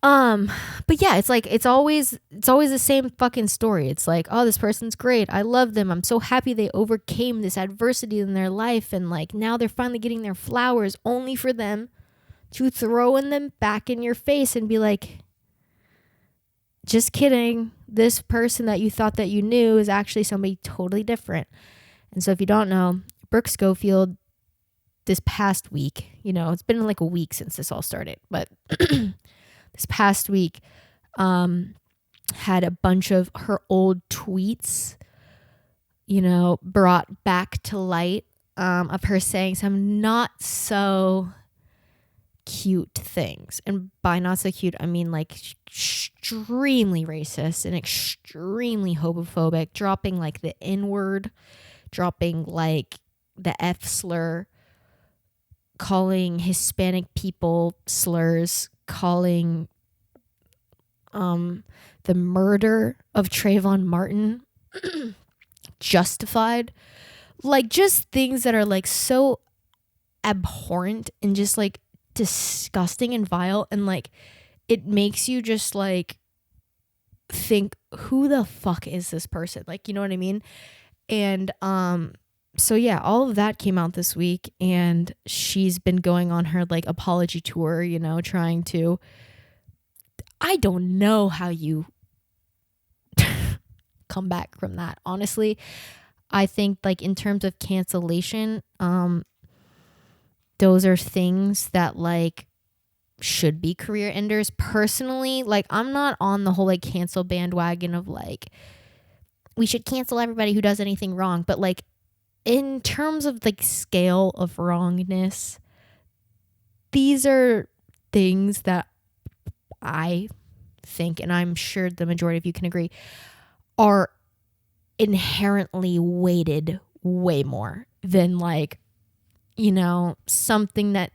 [SPEAKER 2] But yeah, it's like it's always the same fucking story. It's like, oh, this person's great. I love them. I'm so happy they overcame this adversity in their life, and like now they're finally getting their flowers, only for them to throw them back in your face and be like, just kidding. This person that you thought that you knew is actually somebody totally different. And so if you don't know, Brooke Schofield, this past week, you know, it's been like a week since this all started, but this past week had a bunch of her old tweets, you know, brought back to light, of her saying some not so cute things. And by not so cute, I mean like extremely racist and extremely homophobic, dropping like the N-word, dropping like the F slur, calling Hispanic people slurs, calling the murder of Trayvon Martin justified. Like just things that are like so abhorrent and just like disgusting and vile, and like it makes you just like think, who the fuck is this person? Like, you know what I mean? And so yeah, all of that came out this week, and she's been going on her like apology tour, you know, trying to, I don't know how you come back from that. Honestly, I think like in terms of cancellation, those are things that like should be career enders. Personally, like I'm not on the whole like cancel bandwagon of like we should cancel everybody who does anything wrong, but like in terms of like scale of wrongness, these are things that I think, and I'm sure the majority of you can agree, are inherently weighted way more than like, you know, something that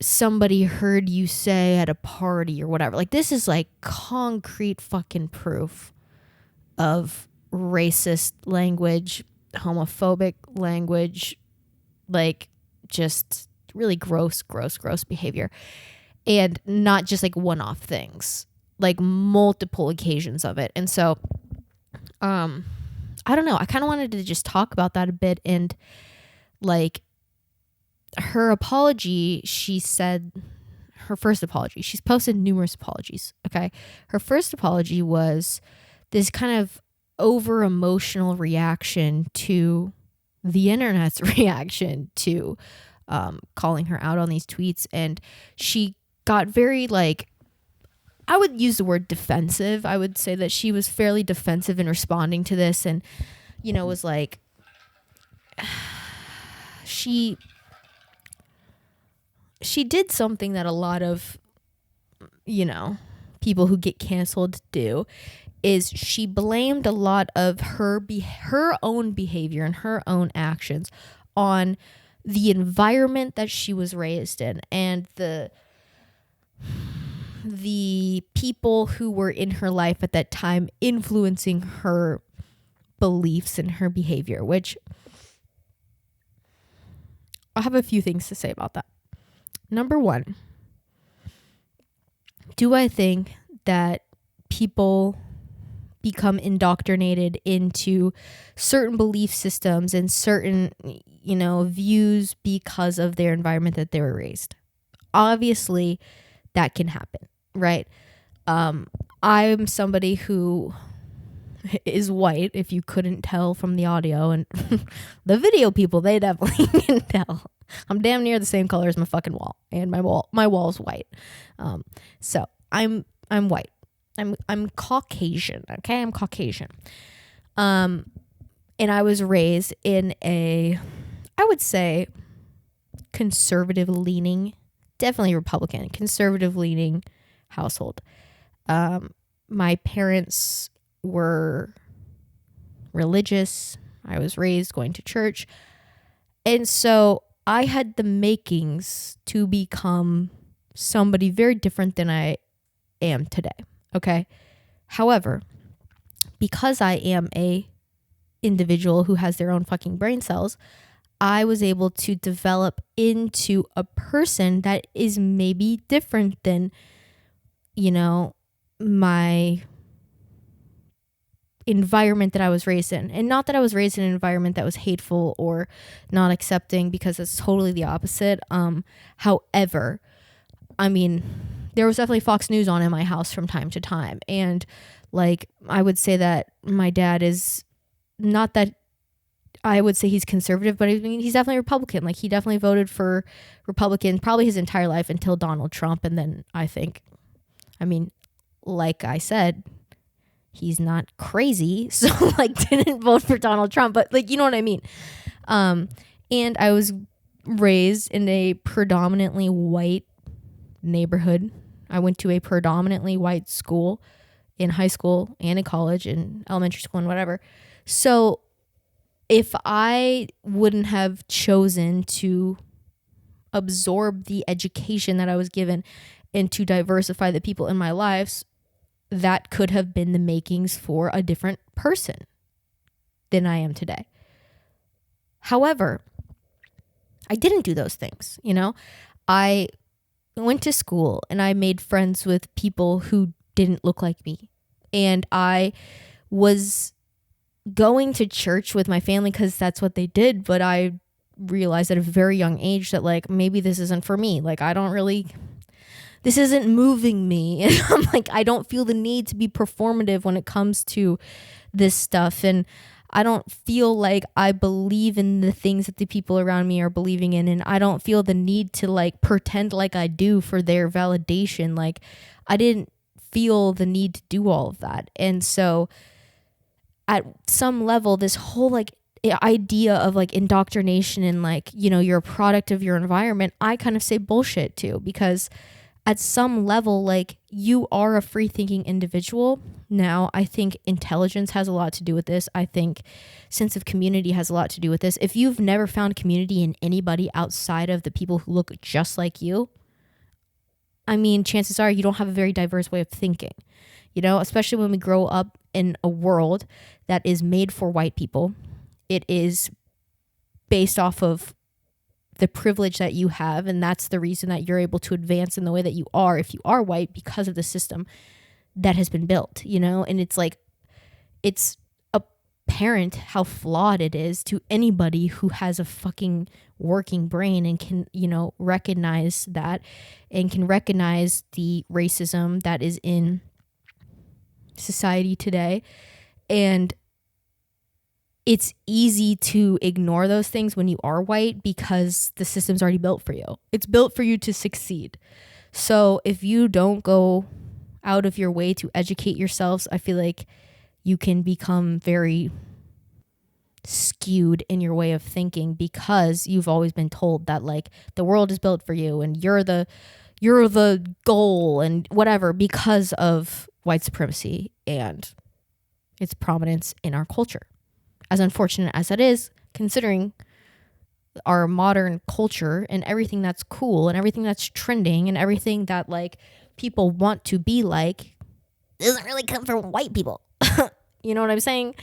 [SPEAKER 2] somebody heard you say at a party or whatever. Like this is like concrete fucking proof of racist language, homophobic language, like just really gross behavior, and not just like one-off things, like multiple occasions of it. And so I don't know, I kind of wanted to just talk about that a bit. And like her apology, she said her first apology, she's posted numerous apologies, okay? Her first apology was this kind of over emotional reaction to the internet's reaction to calling her out on these tweets. And she got very like, I would use the word defensive. I would say that she was fairly defensive in responding to this, and you know, was like she did something that a lot of, you know, people who get canceled do, is she blamed a lot of her own behavior and her own actions on the environment that she was raised in and the people who were in her life at that time influencing her beliefs and her behavior, which I have a few things to say about that. Number one, do I think that people become indoctrinated into certain belief systems and certain, views because of their environment that they were raised? Obviously, that can happen, right? I'm somebody who is white, if you couldn't tell from the audio, and the video people, they definitely can tell. I'm damn near the same color as my fucking wall, and my wall's white. So I'm white. I'm Caucasian, okay? I'm Caucasian. And I was raised in I would say conservative leaning, definitely Republican, conservative leaning household. My parents were religious. I was raised going to church. And so I had the makings to become somebody very different than I am today. Okay. However, because I am a individual who has their own fucking brain cells, I was able to develop into a person that is maybe different than, my environment that I was raised in. And not that I was raised in an environment that was hateful or not accepting, because it's totally the opposite. However, there was definitely Fox News on in my house from time to time. And I would say that my dad is not that I would say he's conservative, but he's definitely Republican. He definitely voted for Republican probably his entire life until Donald Trump. And then like I said, he's not crazy. So didn't vote for Donald Trump, but you know what I mean? And I was raised in a predominantly white neighborhood. I went to a predominantly white school in high school and in college and elementary school and whatever. So if I wouldn't have chosen to absorb the education that I was given and to diversify the people in my lives, that could have been the makings for a different person than I am today. However, I didn't do those things. I went to school and I made friends with people who didn't look like me. And I was going to church with my family because that's what they did. But I realized at a very young age that maybe this isn't for me. This isn't moving me. And I'm I don't feel the need to be performative when it comes to this stuff. And I don't feel like I believe in the things that the people around me are believing in. And I don't feel the need to pretend like I do for their validation. I didn't feel the need to do all of that. And so at some level, this whole idea of indoctrination and you're a product of your environment, I kind of say bullshit too, because at some level, you are a free thinking individual. Now, I think intelligence has a lot to do with this. I think sense of community has a lot to do with this. If you've never found community in anybody outside of the people who look just like you, chances are you don't have a very diverse way of thinking, especially when we grow up in a world that is made for white people. It is based off of the privilege that you have, and that's the reason that you're able to advance in the way that you are if you are white, because of the system that has been built, and it's apparent how flawed it is to anybody who has a fucking working brain and can recognize that and can recognize the racism that is in society today. And it's easy to ignore those things when you are white because the system's already built for you. It's built for you to succeed. So if you don't go out of your way to educate yourselves, I feel like you can become very skewed in your way of thinking because you've always been told that the world is built for you and you're the goal and whatever, because of white supremacy and its prominence in our culture. As unfortunate as that is, considering our modern culture and everything that's cool and everything that's trending and everything that like people want to be like doesn't really come from white people. You know what I'm saying?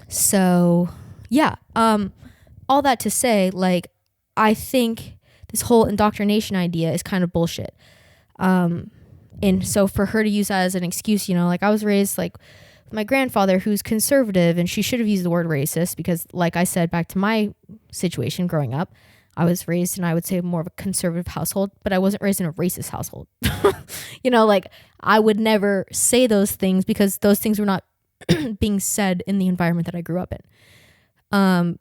[SPEAKER 2] So yeah, all that to say, like, I think this whole indoctrination idea is kind of bullshit. And so for her to use that as an excuse, you know, like I was raised like my grandfather who's conservative, and she should have used the word racist because, like I said, back to my situation growing up, I was raised in, I would say, more of a conservative household, but I wasn't raised in a racist household. You know, like I would never say those things because those things were not being said in the environment that I grew up in.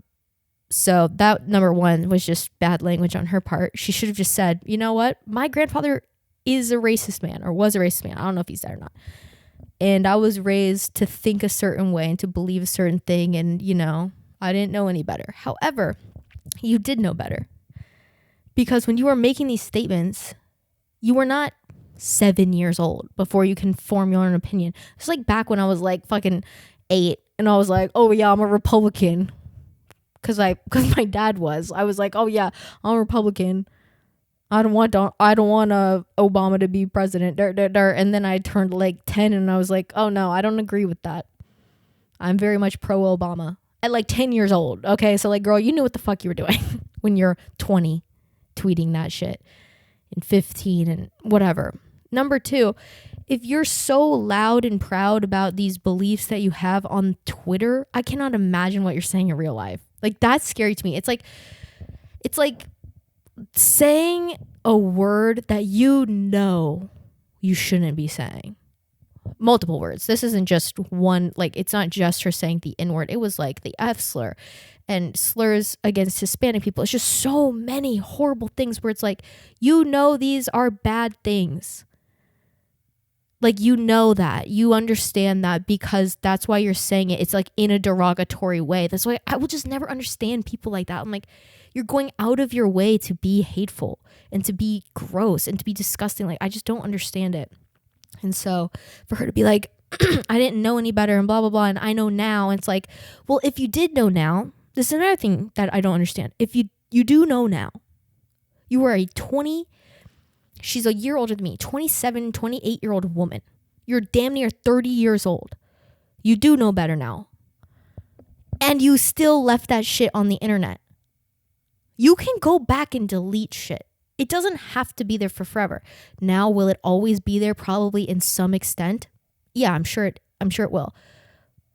[SPEAKER 2] So that, number one, was just bad language on her part. She should have just said, you know what? My grandfather is a racist man, or was a racist man. I don't know if he's dead or not. And I was raised to think a certain way and to believe a certain thing. And, you know, I didn't know any better. However, you did know better. Because when you were making these statements, you were not 7 years old before you can form your own opinion. It's like back when I was like fucking 8 and I was like, oh yeah, I'm a Republican. Cause my dad was. I was like, oh yeah, I'm a Republican. I don't want Obama to be president. And then I turned like 10 and I was like, oh no, I don't agree with that. I'm very much pro Obama at like 10 years old. Okay, so like, girl, you knew what the fuck you were doing when you're 20 tweeting that shit, and 15 and whatever. Number two, if you're so loud and proud about these beliefs that you have on Twitter, I cannot imagine what you're saying in real life. Like, that's scary to me. It's like saying a word that you know you shouldn't be saying. Multiple words. This isn't just one, like, it's not just her saying the N word. It was like the F slur and slurs against Hispanic people. It's just so many horrible things where it's like, you know, these are bad things. Like, you know that. You understand that because that's why you're saying it. It's like in a derogatory way. That's why I will just never understand people like that. I'm like, you're going out of your way to be hateful and to be gross and to be disgusting. Like, I just don't understand it. And so for her to be like, I didn't know any better and blah, blah, blah, and I know now. And it's like, well, if you did know now, this is another thing that I don't understand. If you do know now, you are she's a year older than me, 27, 28-year-old woman. You're damn near 30 years old. You do know better now. And you still left that shit on the internet. You can go back and delete shit. It doesn't have to be there for forever. Now, will it always be there? Probably in some extent. Yeah, I'm sure it will.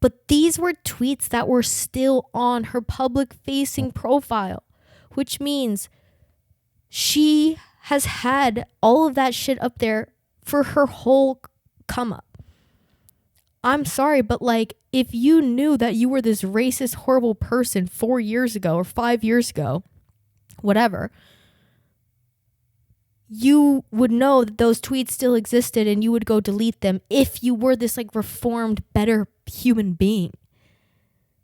[SPEAKER 2] But these were tweets that were still on her public-facing profile, which means she has had all of that shit up there for her whole come up. I'm sorry, but like, if you knew that you were this racist, horrible person 4 years ago or 5 years ago, whatever, you would know that those tweets still existed and you would go delete them if you were this like reformed, better human being.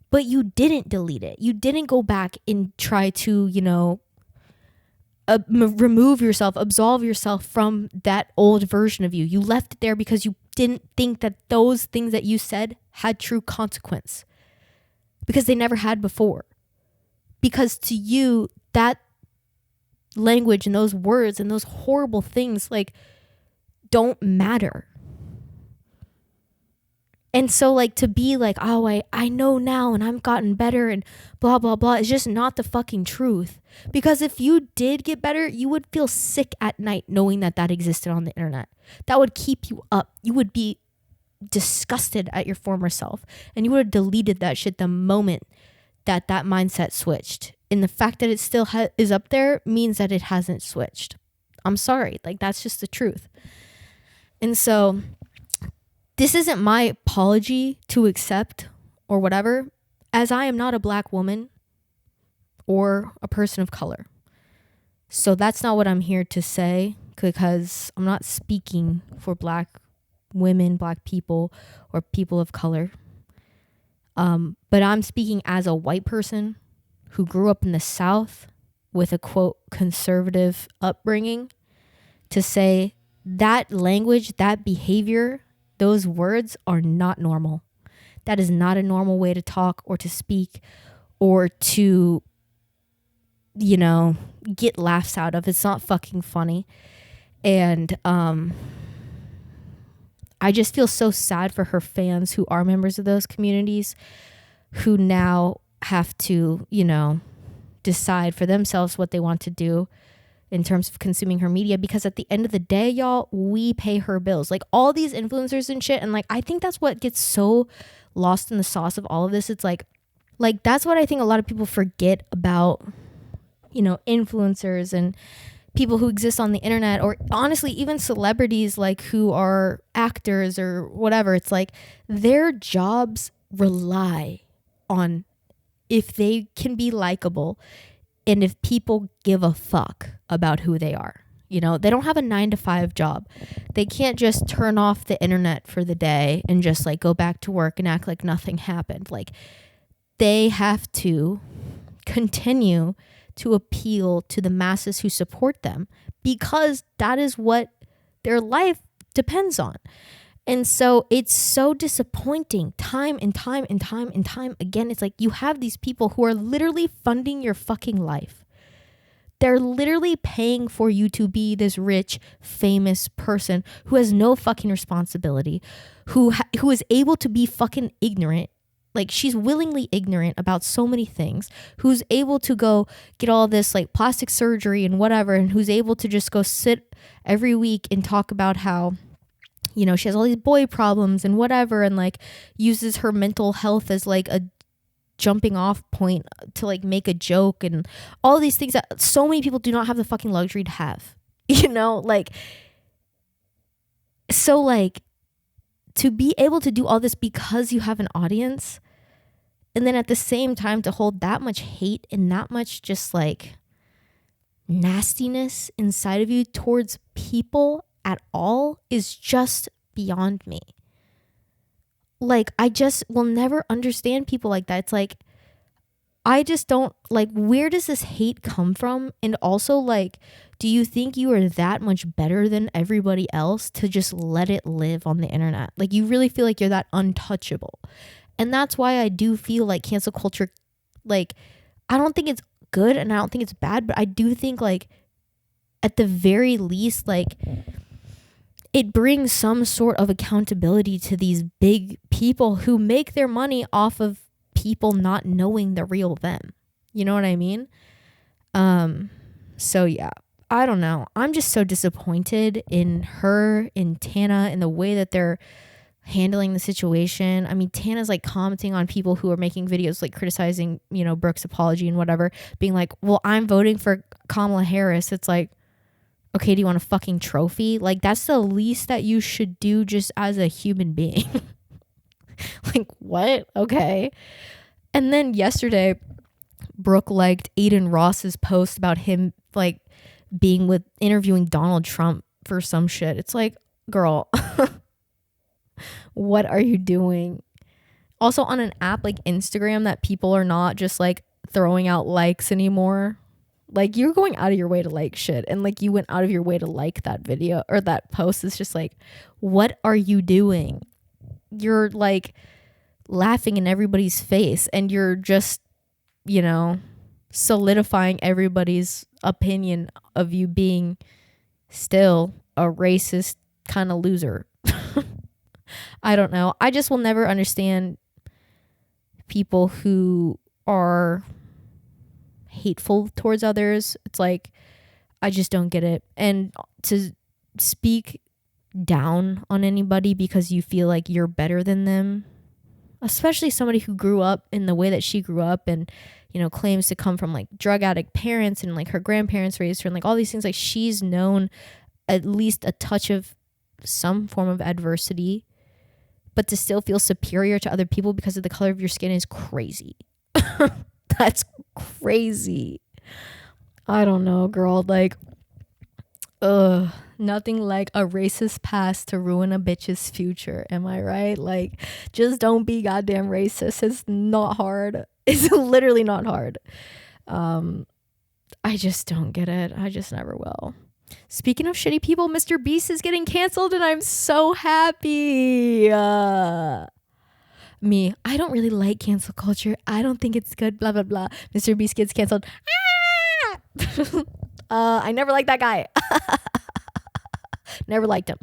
[SPEAKER 2] But you didn't delete it. You didn't go back and try to, you know, remove yourself, absolve yourself from that old version of you. You left it there because you didn't think that those things that you said had true consequence. Because they never had before. Because to you, that language and those words and those horrible things like don't matter. And so like to be like, oh, I know now and I've gotten better and blah, blah, blah, is just not the fucking truth. Because if you did get better, you would feel sick at night knowing that that existed on the internet. That would keep you up. You would be disgusted at your former self. And you would have deleted that shit the moment that mindset switched. And the fact that it still is up there means that it hasn't switched. I'm sorry. Like, that's just the truth. And so this isn't my apology to accept or whatever, as I am not a black woman or a person of color. So that's not what I'm here to say, because I'm not speaking for black women, black people, or people of color. But I'm speaking as a white person who grew up in the South with a, quote, conservative upbringing, to say that language, that behavior, those words are not normal. That is not a normal way to talk or to speak or to get laughs out of. It's not fucking funny. And I just feel so sad for her fans who are members of those communities, who now have to, decide for themselves what they want to do in terms of consuming her media, because at the end of the day, y'all, we pay her bills. Like all these influencers and shit. And like, I think that's what gets so lost in the sauce of all of this. It's like that's what I think a lot of people forget about, influencers and people who exist on the internet, or honestly, even celebrities like who are actors or whatever. It's like their jobs rely on if they can be likable and if people give a fuck about who they are. They don't have a 9-to-5 job. They can't just turn off the internet for the day and just like go back to work and act like nothing happened. Like they have to continue to appeal to the masses who support them, because that is what their life depends on. And so it's so disappointing time and time and time and time again. It's like you have these people who are literally funding your fucking life. They're literally paying for you to be this rich, famous person who has no fucking responsibility, who is able to be fucking ignorant. Like she's willingly ignorant about so many things, who's able to go get all this like plastic surgery and whatever, and who's able to just go sit every week and talk about how, she has all these boy problems and whatever, and like uses her mental health as like a jumping off point to like make a joke and all these things that so many people do not have the fucking luxury to have, so like to be able to do all this because you have an audience, and then at the same time to hold that much hate and that much just like nastiness inside of you towards people at all is just beyond me. Like I just will never understand people like that. It's like I just don't like, where does this hate come from? And also like, do you think you are that much better than everybody else to just let it live on the internet? Like you really feel like you're that untouchable. And that's why I do feel like cancel culture, like I don't think it's good and I don't think it's bad, but I do think like at the very least, like it brings some sort of accountability to these big people who make their money off of people not knowing the real them. You know what I mean? So yeah, I don't know. I'm just so disappointed in her, in Tana, in the way that they're handling the situation. I mean, Tana's like commenting on people who are making videos like criticizing, Brooke's apology and whatever, being like, well, I'm voting for Kamala Harris. It's like, okay, do you want a fucking trophy? Like that's the least that you should do just as a human being. Like what? Okay. And then yesterday, Brooke liked Aiden Ross's post about him like interviewing Donald Trump for some shit. It's like, girl, what are you doing? Also on an app like Instagram that people are not just like throwing out likes anymore. Like you're going out of your way to like shit, and like you went out of your way to like that video or that post. It's just like, what are you doing? You're like laughing in everybody's face, and you're just, solidifying everybody's opinion of you being still a racist kind of loser. I don't know. I just will never understand people who are hateful towards others. It's like, I just don't get it. And to speak down on anybody because you feel like you're better than them, especially somebody who grew up in the way that she grew up and, claims to come from like drug addict parents and like her grandparents raised her and like all these things, like she's known at least a touch of some form of adversity, but to still feel superior to other people because of the color of your skin is crazy. That's crazy. I don't know, girl. Like, nothing like a racist past to ruin a bitch's future. Am I right? Like, just don't be goddamn racist. It's not hard. It's literally not hard. I just don't get it. I just never will. Speaking of shitty people, MrBeast is getting canceled and I'm so happy. Me, I don't really like cancel culture. I don't think it's good, blah, blah, blah. MrBeast gets canceled. I never liked that guy. Never liked him.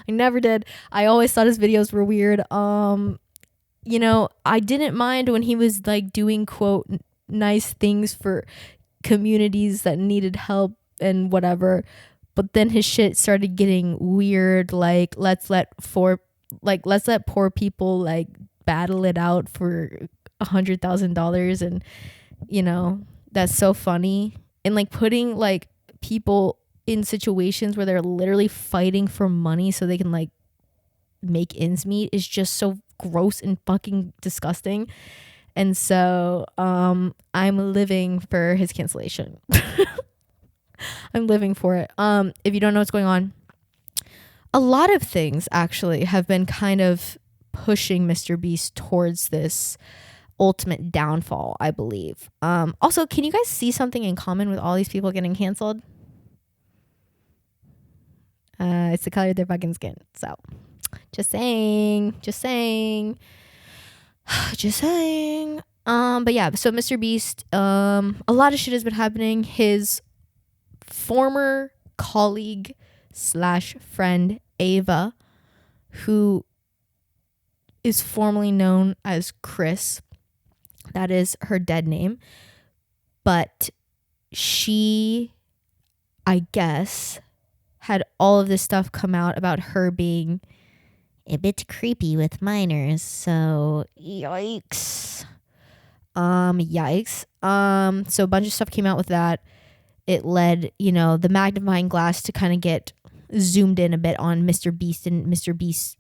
[SPEAKER 2] I never did. I always thought his videos were weird. You know, I didn't mind when he was like doing quote nice things for communities that needed help and whatever. But then his shit started getting weird. Like let's let poor people like battle it out for $100,000, and you know that's so funny. And like putting like people in situations where they're literally fighting for money so they can like make ends meet is just so gross and fucking disgusting. And so I'm living for his cancellation. I'm living for it. If you don't know what's going on, a lot of things actually have been kind of pushing MrBeast towards this ultimate downfall, I believe. Also, can you guys see something in common with all these people getting canceled? It's the color of their fucking skin. So just saying. But yeah, so MrBeast, a lot of shit has been happening. His former colleague / friend Ava, who is formerly known as Chris, that is her dead name, but she, I guess, had all of this stuff come out about her being a bit creepy with minors. So yikes. So a bunch of stuff came out with that. It led, you know, the magnifying glass to kind of get zoomed in a bit on MrBeast and MrBeast's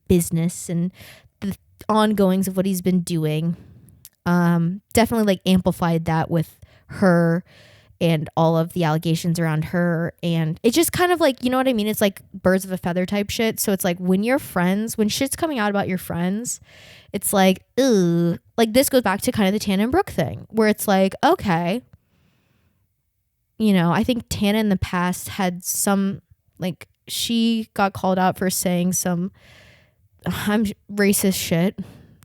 [SPEAKER 2] business and the ongoings of what he's been doing. Definitely like amplified that with her and all of the allegations around her. And it just kind of like, you know what I mean? It's like birds of a feather type shit. So it's like when you're friends, when shit's coming out about your friends, it's like, ugh. Like this goes back to kind of the Tana and Brooke thing where it's like, okay, you know, I think Tana in the past had some, like she got called out for saying some racist shit.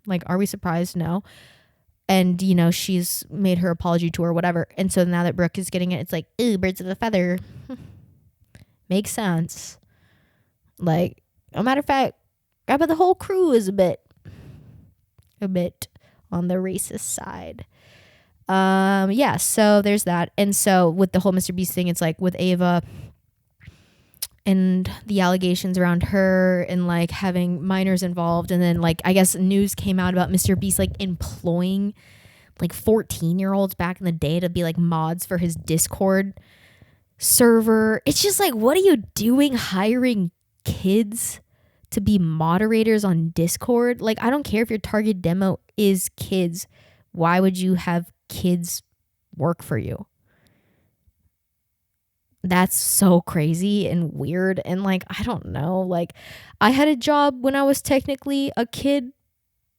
[SPEAKER 2] Like, are we surprised? No. And, you know, she's made her apology to her, whatever. And so now that Brooke is getting it, it's like, ooh, birds of a feather. Makes sense. Like, a matter of fact, I bet the whole crew is a bit on the racist side. Yeah, so there's that. And so with the whole MrBeast thing, it's like with Ava and the allegations around her and like having minors involved, and then like I guess news came out about MrBeast like employing like 14-year-olds back in the day to be like mods for his Discord server. It's just like, what are you doing hiring kids to be moderators on Discord? Like, I don't care if your target demo is kids. Why would you have kids work for you? That's so crazy and weird. And like, I don't know, like I had a job when I was technically a kid,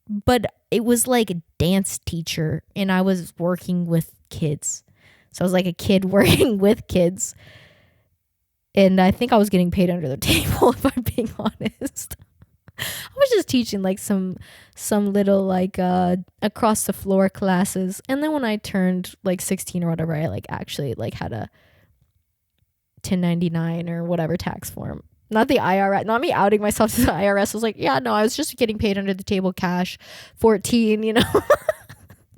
[SPEAKER 2] but it was like a dance teacher and I was working with kids. So I was like a kid working with kids. And I think I was getting paid under the table, if I'm being honest. I was just teaching like some little like across the floor classes. And then when I turned like 16 or whatever, I like actually like had a 1099 or whatever tax form. Not the IRS, not me outing myself to the IRS. I was like, yeah, no, I was just getting paid under the table cash. 14, you know.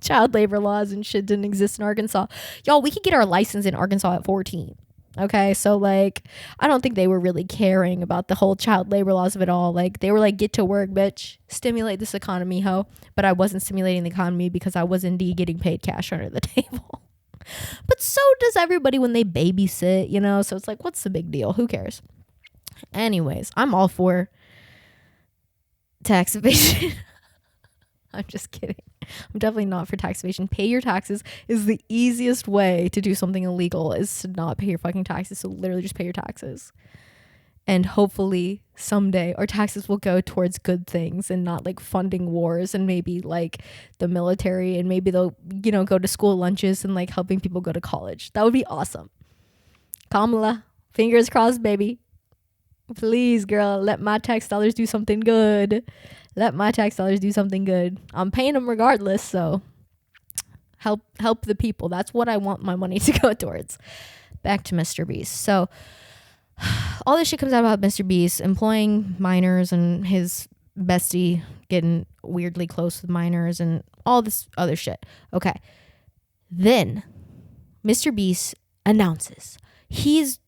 [SPEAKER 2] Child labor laws and shit didn't exist in Arkansas. Y'all, we could get our license in Arkansas at 14. Okay, so like I don't think they were really caring about the whole child labor laws of it all. Like they were like, get to work, bitch, stimulate this economy, ho. But I wasn't stimulating the economy because I was indeed getting paid cash under the table. But so does everybody when they babysit, you know? So it's like, what's the big deal? Who cares? Anyways, I'm all for tax evasion. I'm just kidding. I'm definitely not for tax evasion. Pay your taxes is the easiest way to do something illegal, is to not pay your fucking taxes. So literally just pay your taxes. And hopefully someday our taxes will go towards good things and not like funding wars and maybe like the military, and maybe they'll, you know, go to school lunches and like helping people go to college. That would be awesome. Kamala, fingers crossed, baby. Please, girl, let my tax dollars do something good. Let my tax dollars do something good. I'm paying them regardless, so help the people. That's what I want my money to go towards. Back to MrBeast. So all this shit comes out about MrBeast employing minors and his bestie getting weirdly close with minors and all this other shit. Okay. Then MrBeast announces he's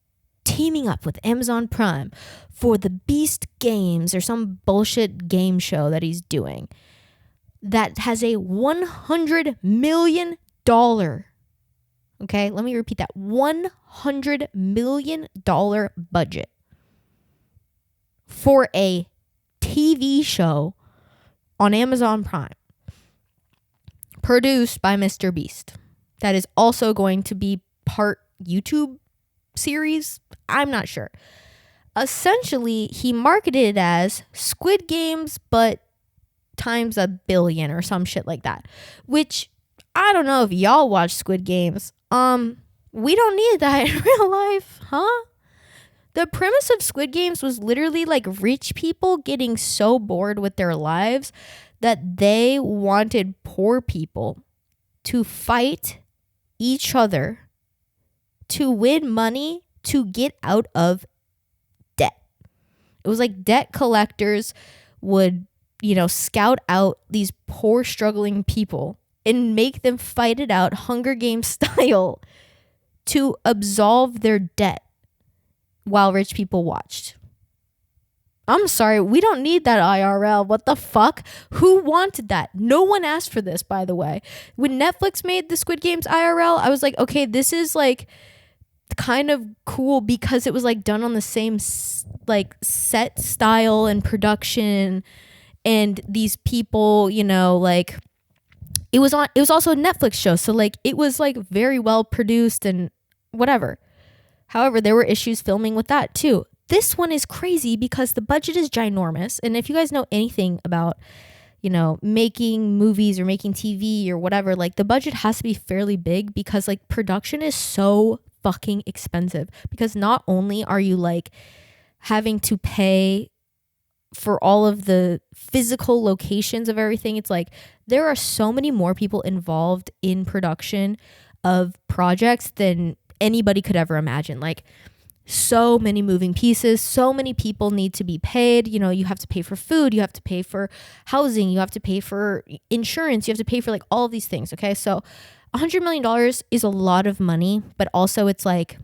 [SPEAKER 2] teaming up with Amazon Prime for the Beast Games or some bullshit game show that he's doing that has a $100 million. Okay, let me repeat that. $100 million budget for a TV show on Amazon Prime produced by MrBeast. That is also going to be part YouTube series. I'm not sure. Essentially, he marketed it as Squid Games, but times 1 billion or some shit like that. Which, I don't know if y'all watch Squid Games. We don't need that in real life, huh? The premise of Squid Games was literally like rich people getting so bored with their lives that they wanted poor people to fight each other to win money to get out of debt. It was like debt collectors would, scout out these poor struggling people and make them fight it out Hunger Games style to absolve their debt while rich people watched. I'm sorry, we don't need that IRL. What the fuck? Who wanted that? No one asked for this, by the way. When Netflix made the Squid Games IRL, I was like, okay, this is like kind of cool because it was like done on the same like set style and production, and these people, like it was also a Netflix show, so like it was like very well produced and whatever. However, there were issues filming with that too. This one is crazy because the budget is ginormous. And if you guys know anything about, making movies or making TV or whatever, like the budget has to be fairly big because like production is so fucking expensive. Because not only are you like having to pay for all of the physical locations of everything, it's like there are so many more people involved in production of projects than anybody could ever imagine. Like, so many moving pieces, so many people need to be paid. You have to pay for food, you have to pay for housing, you have to pay for insurance, you have to pay for like all of these things. Okay, so $100 million is a lot of money, but also it's like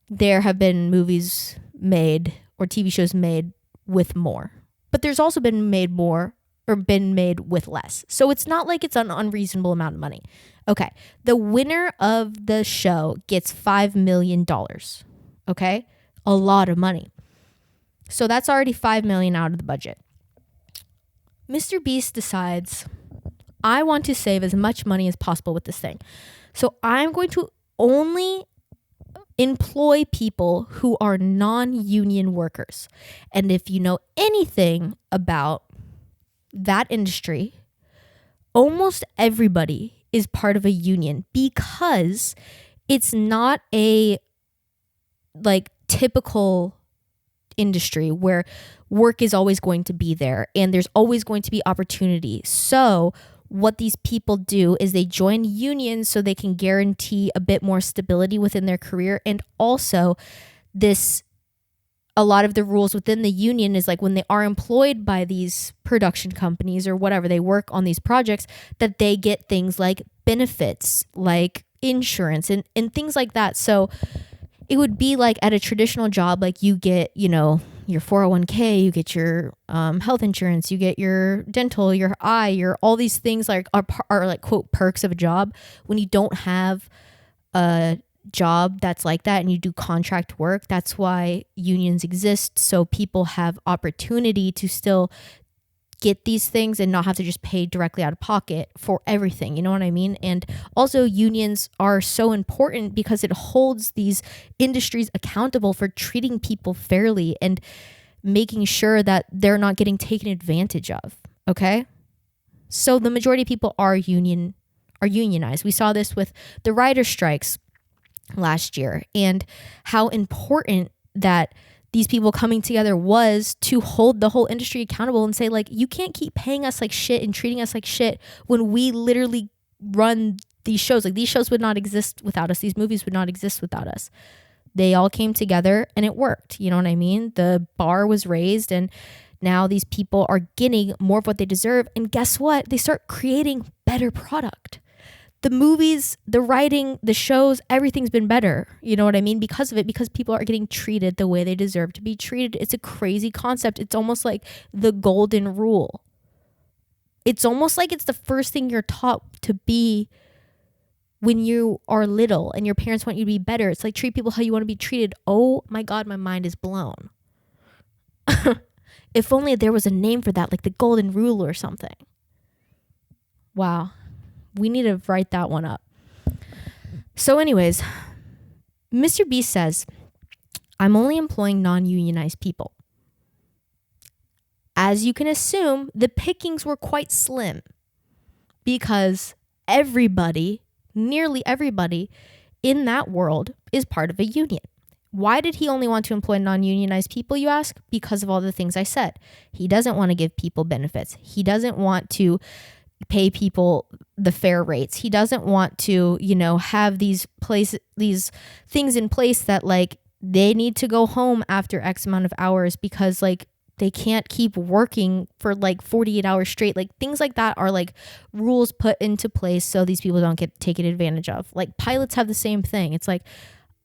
[SPEAKER 2] there have been movies made or TV shows made with more, but there's also been made more or been made with less. So it's not like it's an unreasonable amount of money. Okay, the winner of the show gets $5 million. Okay, a lot of money. So that's already $5 million out of the budget. MrBeast decides, I want to save as much money as possible with this thing. So I'm going to only employ people who are non-union workers. And if you know anything about that industry, almost everybody is part of a union because it's not a like typical industry where work is always going to be there and there's always going to be opportunity. So what these people do is they join unions so they can guarantee a bit more stability within their career. And also a lot of the rules within the union is like when they are employed by these production companies or whatever, they work on these projects, that they get things like benefits, like insurance and things like that. So it would be like at a traditional job, like you get, your 401k, you get your health insurance, you get your dental, your eye, your all these things like are like quote perks of a job. When you don't have a job that's like that and you do contract work, that's why unions exist. So people have opportunity to still get these things and not have to just pay directly out of pocket for everything. You know what I mean? And also unions are so important because it holds these industries accountable for treating people fairly and making sure that they're not getting taken advantage of. Okay? So the majority of people are unionized. We saw this with the writer strikes last year and how important that these people coming together was to hold the whole industry accountable and say, like, you can't keep paying us like shit and treating us like shit when we literally run these shows. Like, these shows would not exist without us. These movies would not exist without us. They all came together and it worked. You know what I mean? The bar was raised and now these people are getting more of what they deserve. And guess what? They start creating better product. The movies, the writing, the shows, everything's been better. You know what I mean? Because of it, because people are getting treated the way they deserve to be treated. It's a crazy concept. It's almost like the golden rule. It's almost like it's the first thing you're taught to be when you are little and your parents want you to be better. It's like, treat people how you want to be treated. Oh my God, my mind is blown. If only there was a name for that, like the golden rule or something. Wow. We need to write that one up. So anyways, MrBeast says, I'm only employing non-unionized people. As you can assume, the pickings were quite slim because everybody, nearly everybody in that world is part of a union. Why did he only want to employ non-unionized people, you ask? Because of all the things I said. He doesn't want to give people benefits. He doesn't want to pay people the fair rates. He doesn't want to, have these things in place that like they need to go home after X amount of hours because like they can't keep working for like 48 hours straight. Like things like that are like rules put into place so these people don't get taken advantage of. Like pilots have the same thing. It's like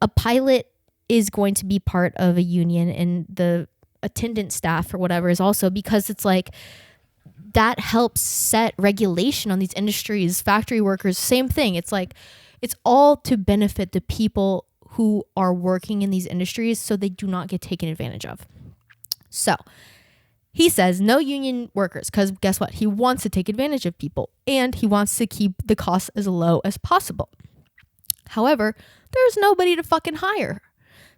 [SPEAKER 2] a pilot is going to be part of a union and the attendant staff or whatever is also, because it's like that helps set regulation on these industries. Factory workers, same thing. It's like it's all to benefit the people who are working in these industries so they do not get taken advantage of. So he says no union workers because guess what? He wants to take advantage of people and he wants to keep the costs as low as possible. However, there's nobody to fucking hire.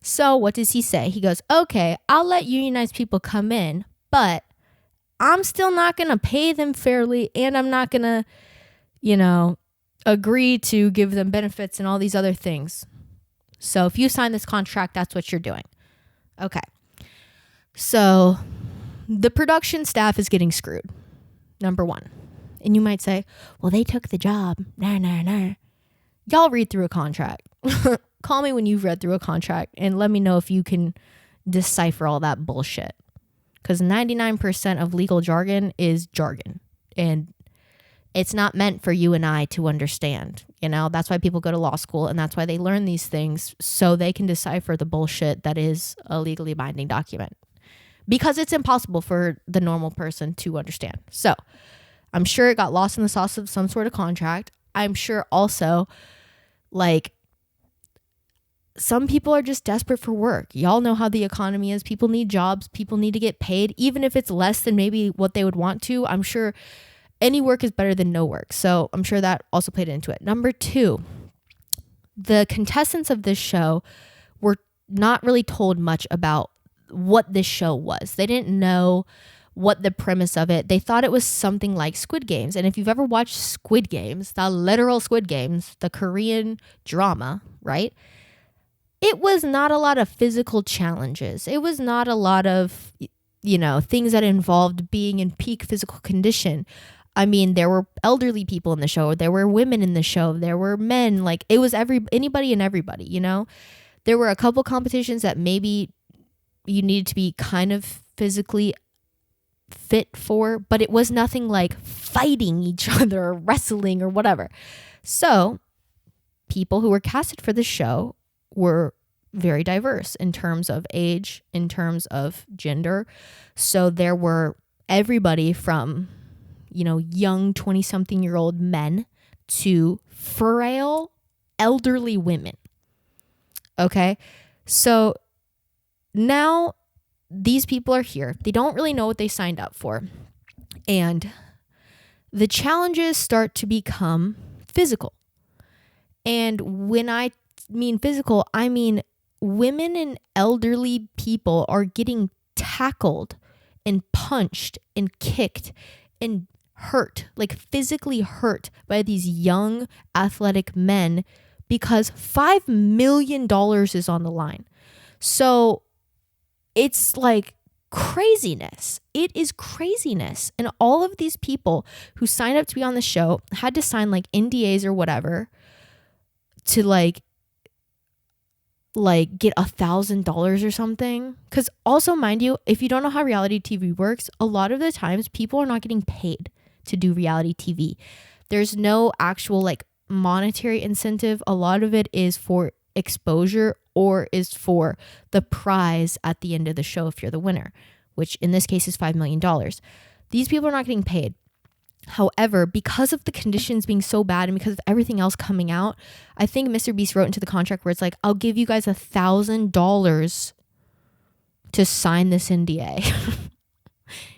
[SPEAKER 2] So what does he say? He goes, okay, I'll let unionized people come in, but I'm still not going to pay them fairly and I'm not going to, agree to give them benefits and all these other things. So if you sign this contract, that's what you're doing. Okay. So the production staff is getting screwed, number one. And you might say, well, they took the job. Nah. Y'all read through a contract. Call me when you've read through a contract and let me know if you can decipher all that bullshit. Because 99% of legal jargon is jargon. And it's not meant for you and I to understand. That's why people go to law school and that's why they learn these things so they can decipher the bullshit that is a legally binding document. Because it's impossible for the normal person to understand. So I'm sure it got lost in the sauce of some sort of contract. I'm sure also like some people are just desperate for work. Y'all know how the economy is. People need jobs. People need to get paid, even if it's less than maybe what they would want to. I'm sure any work is better than no work. So I'm sure that also played into it. Number two, the contestants of this show were not really told much about what this show was. They didn't know what the premise of it. They thought it was something like Squid Games. And if you've ever watched Squid Games, the literal Squid Games, the Korean drama, right? It was not a lot of physical challenges. It was not a lot of, things that involved being in peak physical condition. I mean, there were elderly people in the show. There were women in the show. There were men. Like, it was anybody and everybody, There were a couple competitions that maybe you needed to be kind of physically fit for, but it was nothing like fighting each other or wrestling or whatever. So people who were casted for the show were very diverse in terms of age, in terms of gender. So there were everybody from, young 20-something-year-old men to frail, elderly women. Okay? So now these people are here. They don't really know what they signed up for. And the challenges start to become physical. And when I mean physical, I mean women and elderly people are getting tackled and punched and kicked and hurt, like physically hurt by these young athletic men because $5 million is on the line. So it's like craziness. It is craziness. And all of these people who signed up to be on the show had to sign like NDAs or whatever to like get $1,000 or something. Because also, mind you, if you don't know how reality TV works, a lot of the times people are not getting paid to do reality TV. There's no actual like monetary incentive. A lot of it is for exposure or is for the prize at the end of the show if you're the winner, which in this case is $5 million. These people are not getting paid. However, because of the conditions being so bad and because of everything else coming out, I think MrBeast wrote into the contract where it's like, I'll give you guys $1,000 to sign this NDA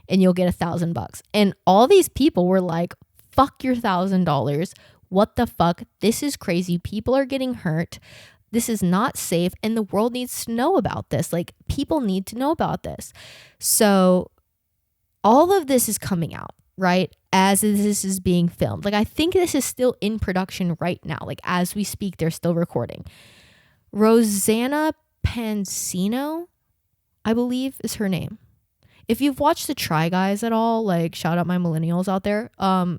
[SPEAKER 2] and you'll get $1,000. And all these people were like, fuck your $1,000. What the fuck? This is crazy. People are getting hurt. This is not safe. And the world needs to know about this. Like, people need to know about this. So all of this is coming out, right? As this is being filmed. Like, I think this is still in production right now. Like, as we speak, they're still recording. Rosanna Pansino, I believe is her name. If you've watched the Try Guys at all, like, shout out my millennials out there.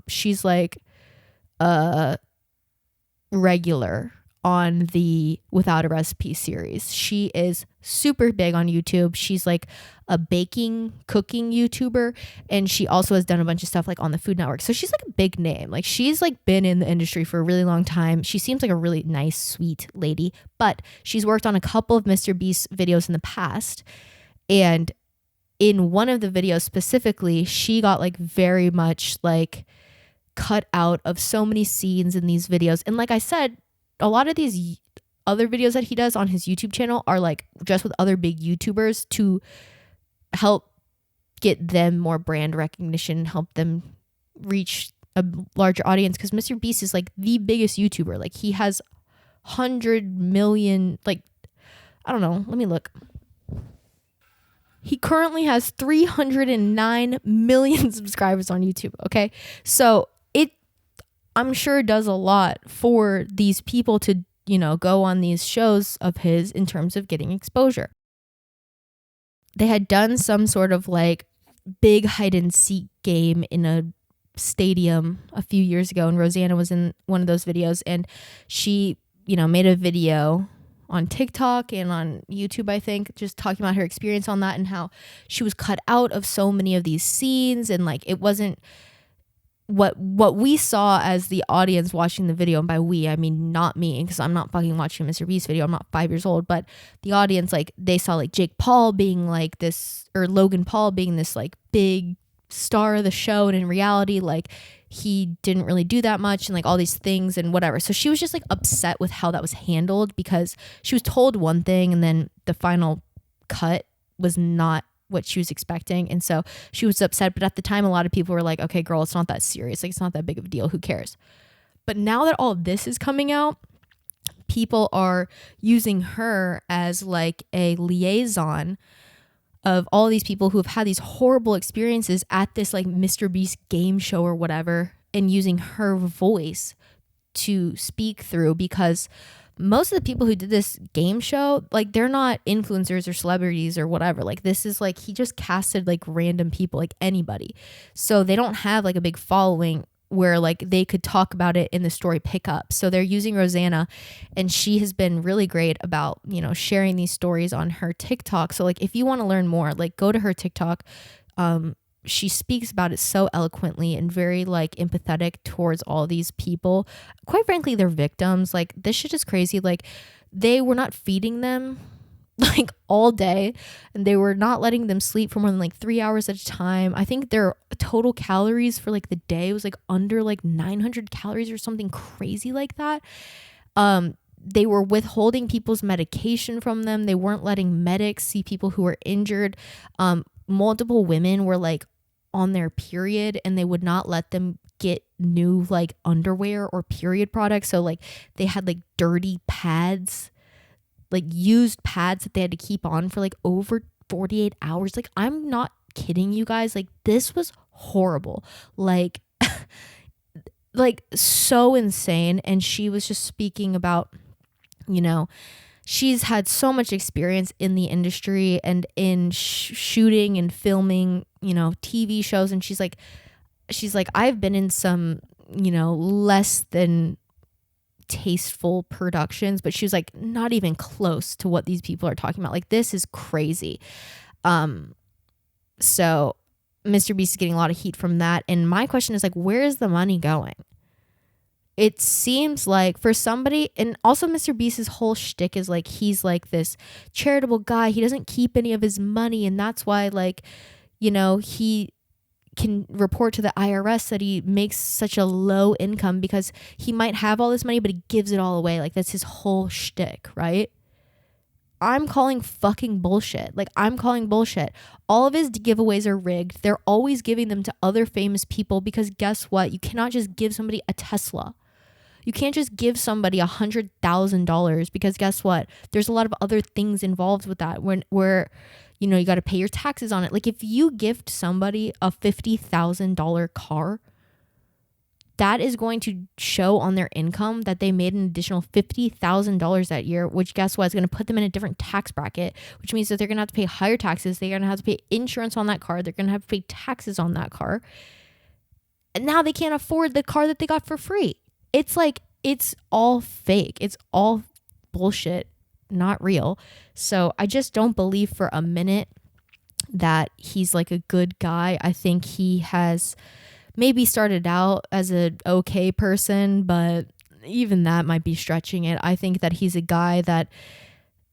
[SPEAKER 2] She's like a regular on the Without a Recipe series. She is super big on YouTube. She's like a cooking YouTuber, and she also has done a bunch of stuff like on the Food Network. So she's like a big name. Like, she's like been in the industry for a really long time. She seems like a really nice, sweet lady, but she's worked on a couple of MrBeast videos in the past. And in one of the videos specifically, she got like very much like cut out of so many scenes in these videos. And like I said, a lot of these other videos that he does on his YouTube channel are like just with other big YouTubers to help get them more brand recognition, help them reach a larger audience. Because MrBeast is like the biggest YouTuber. Like, he has 100 million, like, I don't know. Let me look. He currently has 309 million subscribers on YouTube. Okay. So I'm sure it does a lot for these people to, you know, go on these shows of his in terms of getting exposure. They had done some sort of like big hide and seek game in a stadium a few years ago, and Rosanna was in one of those videos, and she, you know, made a video on TikTok and on YouTube, I think, just talking about her experience on that and how she was cut out of so many of these scenes, and like it wasn't what we saw as the audience watching the video. And by we, I mean not me, because I'm not fucking watching a MrBeast video. I'm not 5 years old, but the audience, like, they saw like Jake Paul being like this, or Logan Paul being this like big star of the show, and in reality, like, he didn't really do that much, and like all these things and whatever. So she was just like upset with how that was handled, because she was told one thing and then the final cut was not what she was expecting. And so she was upset. But at the time, a lot of people were like, okay, girl, it's not that serious. Like, it's not that big of a deal. Who cares? But now that all of this is coming out, people are using her as like a liaison of all these people who have had these horrible experiences at this like MrBeast game show or whatever, and using her voice to speak through, because most of the people who did this game show, like, they're not influencers or celebrities or whatever. Like, this is like, he just casted like random people, like anybody. So they don't have like a big following where like they could talk about it in the story pickup. So they're using Rosanna, and she has been really great about, you know, sharing these stories on her TikTok. So like, if you want to learn more, like, go to her TikTok. She speaks about it so eloquently and very like empathetic towards all these people. Quite frankly, they're victims. Like, this shit is crazy. Like, they were not feeding them like all day, and they were not letting them sleep for more than like 3 hours at a time. I think their total calories for like the day was like under like 900 calories or something crazy like that. They were withholding people's medication from them. They weren't letting medics see people who were injured. Multiple women were like on their period, and they would not let them get new like underwear or period products. So like, they had like dirty pads, like used pads that they had to keep on for like over 48 hours. Like, I'm not kidding you guys. Like, this was horrible. Like, like, so insane. And she was just speaking about, you know, she's had so much experience in the industry and in shooting and filming, you know, TV shows. And she's like, I've been in some, you know, less than tasteful productions, but she was like, not even close to what these people are talking about. Like, this is crazy. So MrBeast is getting a lot of heat from that. And my question is like, where is the money going? It seems like for somebody, and also MrBeast's whole shtick is like, he's like this charitable guy. He doesn't keep any of his money. And that's why, like, you know, he can report to the IRS that he makes such a low income because he might have all this money, but he gives it all away. Like, that's his whole shtick, right? I'm calling fucking bullshit. Like, I'm calling bullshit. All of his giveaways are rigged. They're always giving them to other famous people because guess what? You cannot just give somebody a Tesla. You can't just give somebody $100,000 because guess what? There's a lot of other things involved with that where you know, you got to pay your taxes on it. Like, if you gift somebody a $50,000 car, that is going to show on their income that they made an additional $50,000 that year, which guess what? Is going to put them in a different tax bracket, which means that they're going to have to pay higher taxes. They're going to have to pay insurance on that car. They're going to have to pay taxes on that car. And now they can't afford the car that they got for free. It's like, it's all fake. It's all bullshit, not real. So I just don't believe for a minute that he's like a good guy. I think he has maybe started out as an okay person, but even that might be stretching it. I think that he's a guy that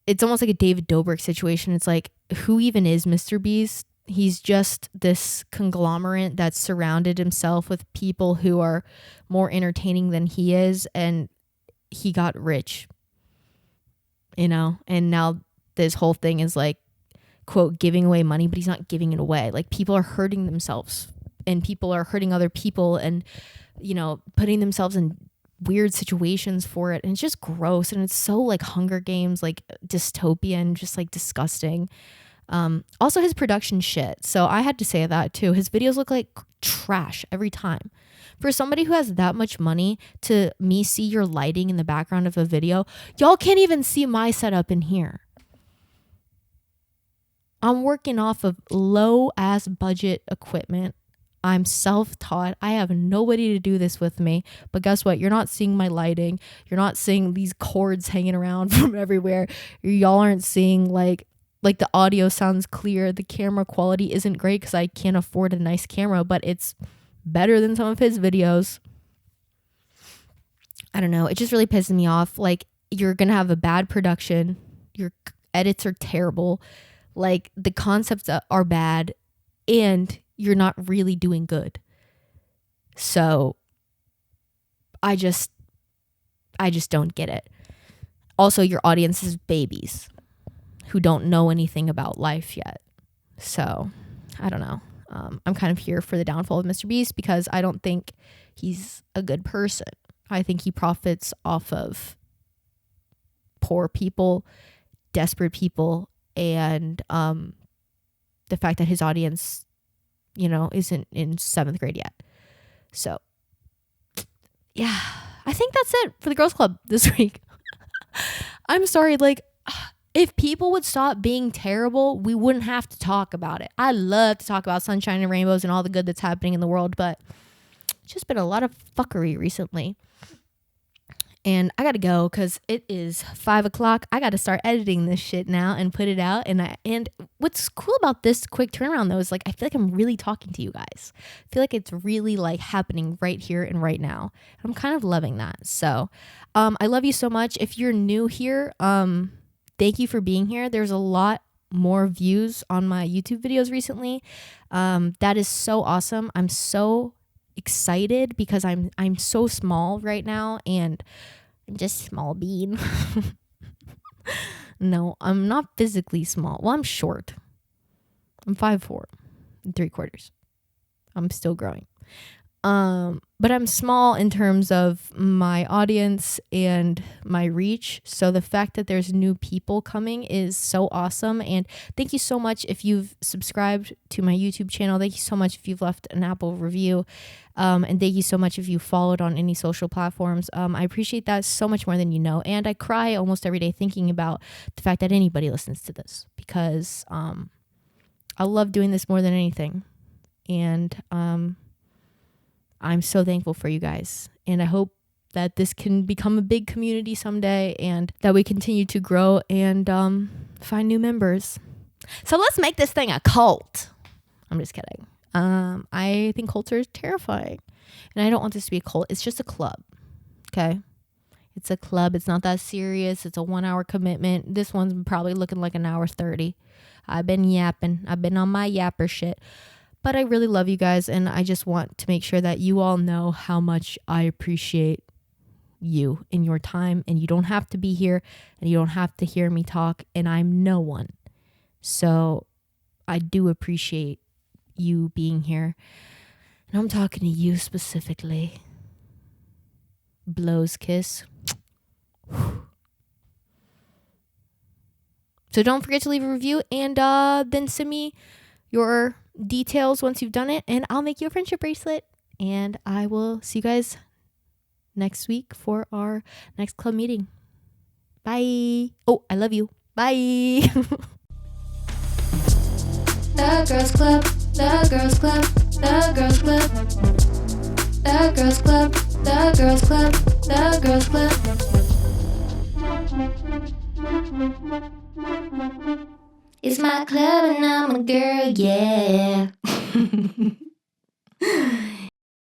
[SPEAKER 2] it's almost like a David Dobrik situation. It's like, who even is MrBeast? He's just this conglomerate that's surrounded himself with people who are more entertaining than he is, and he got rich, you know, and now this whole thing is like, quote, giving away money, but he's not giving it away. Like, people are hurting themselves and people are hurting other people and, you know, putting themselves in weird situations for it. And it's just gross. And it's so like Hunger Games, like dystopian, just like disgusting. Also his production shit. So I had to say that too. His videos look like trash every time. For somebody who has that much money to me see your lighting in the background of a video, y'all can't even see my setup in here. I'm working off of low ass budget equipment. I'm self-taught. I have nobody to do this with me. But guess what? You're not seeing my lighting. You're not seeing these cords hanging around from everywhere. Y'all aren't seeing like the audio sounds clear. The camera quality isn't great because I can't afford a nice camera, but it's better than some of his videos. I don't know. It just really pisses me off. Like, you're going to have a bad production. Your edits are terrible. Like, the concepts are bad and you're not really doing good. So I just don't get it. Also, your audience is babies who don't know anything about life yet. So I don't know. I'm kind of here for the downfall of MrBeast because I don't think he's a good person. I think he profits off of poor people, desperate people, and the fact that his audience, you know, isn't in 7th grade yet. So yeah, I think that's it for the Girls Club this week. I'm sorry, like, if people would stop being terrible, we wouldn't have to talk about it. I love to talk about sunshine and rainbows and all the good that's happening in the world, but it's just been a lot of fuckery recently. And I gotta go because it is 5 o'clock. I gotta start editing this shit now and put it out. And what's cool about this quick turnaround though is like I feel like I'm really talking to you guys. I feel like it's really like happening right here and right now. I'm kind of loving that. So I love you so much. If you're new here, thank you for being here. There's a lot more views on my YouTube videos recently. That is so awesome. I'm so excited because I'm so small right now and I'm just small bean. No, I'm not physically small. Well, I'm short. I'm 5'4" and 3/4. I'm still growing. But I'm small in terms of my audience and my reach. So the fact that there's new people coming is so awesome. And thank you so much if you've subscribed to my YouTube channel. Thank you so much if you've left an Apple review. And thank you so much if you followed on any social platforms. I appreciate that so much more than you know. And I cry almost every day thinking about the fact that anybody listens to this, because I love doing this more than anything. And I'm so thankful for you guys. And I hope that this can become a big community someday, and that we continue to grow and find new members. So let's make this thing a cult. I'm just kidding. I think cults are terrifying. And I don't want this to be a cult. It's just a club. Okay? It's a club. It's not that serious. It's a 1 hour commitment. This one's probably looking like an hour 30. I've been yapping. I've been on my yapper shit. But I really love you guys, and I just want to make sure that you all know how much I appreciate you and your time. And you don't have to be here, and you don't have to hear me talk, and I'm no one. So I do appreciate you being here. And I'm talking to you specifically. Blows kiss. So don't forget to leave a review, and then send me your details once you've done it, and I'll make you a friendship bracelet. And I will see you guys next week for our next club meeting. Bye. Oh, I love you. Bye.
[SPEAKER 1] The Girls Club, the Girls Club, the Girls Club, the Girls Club, the Girls Club, the Girls Club. It's my club and I'm a girl, yeah.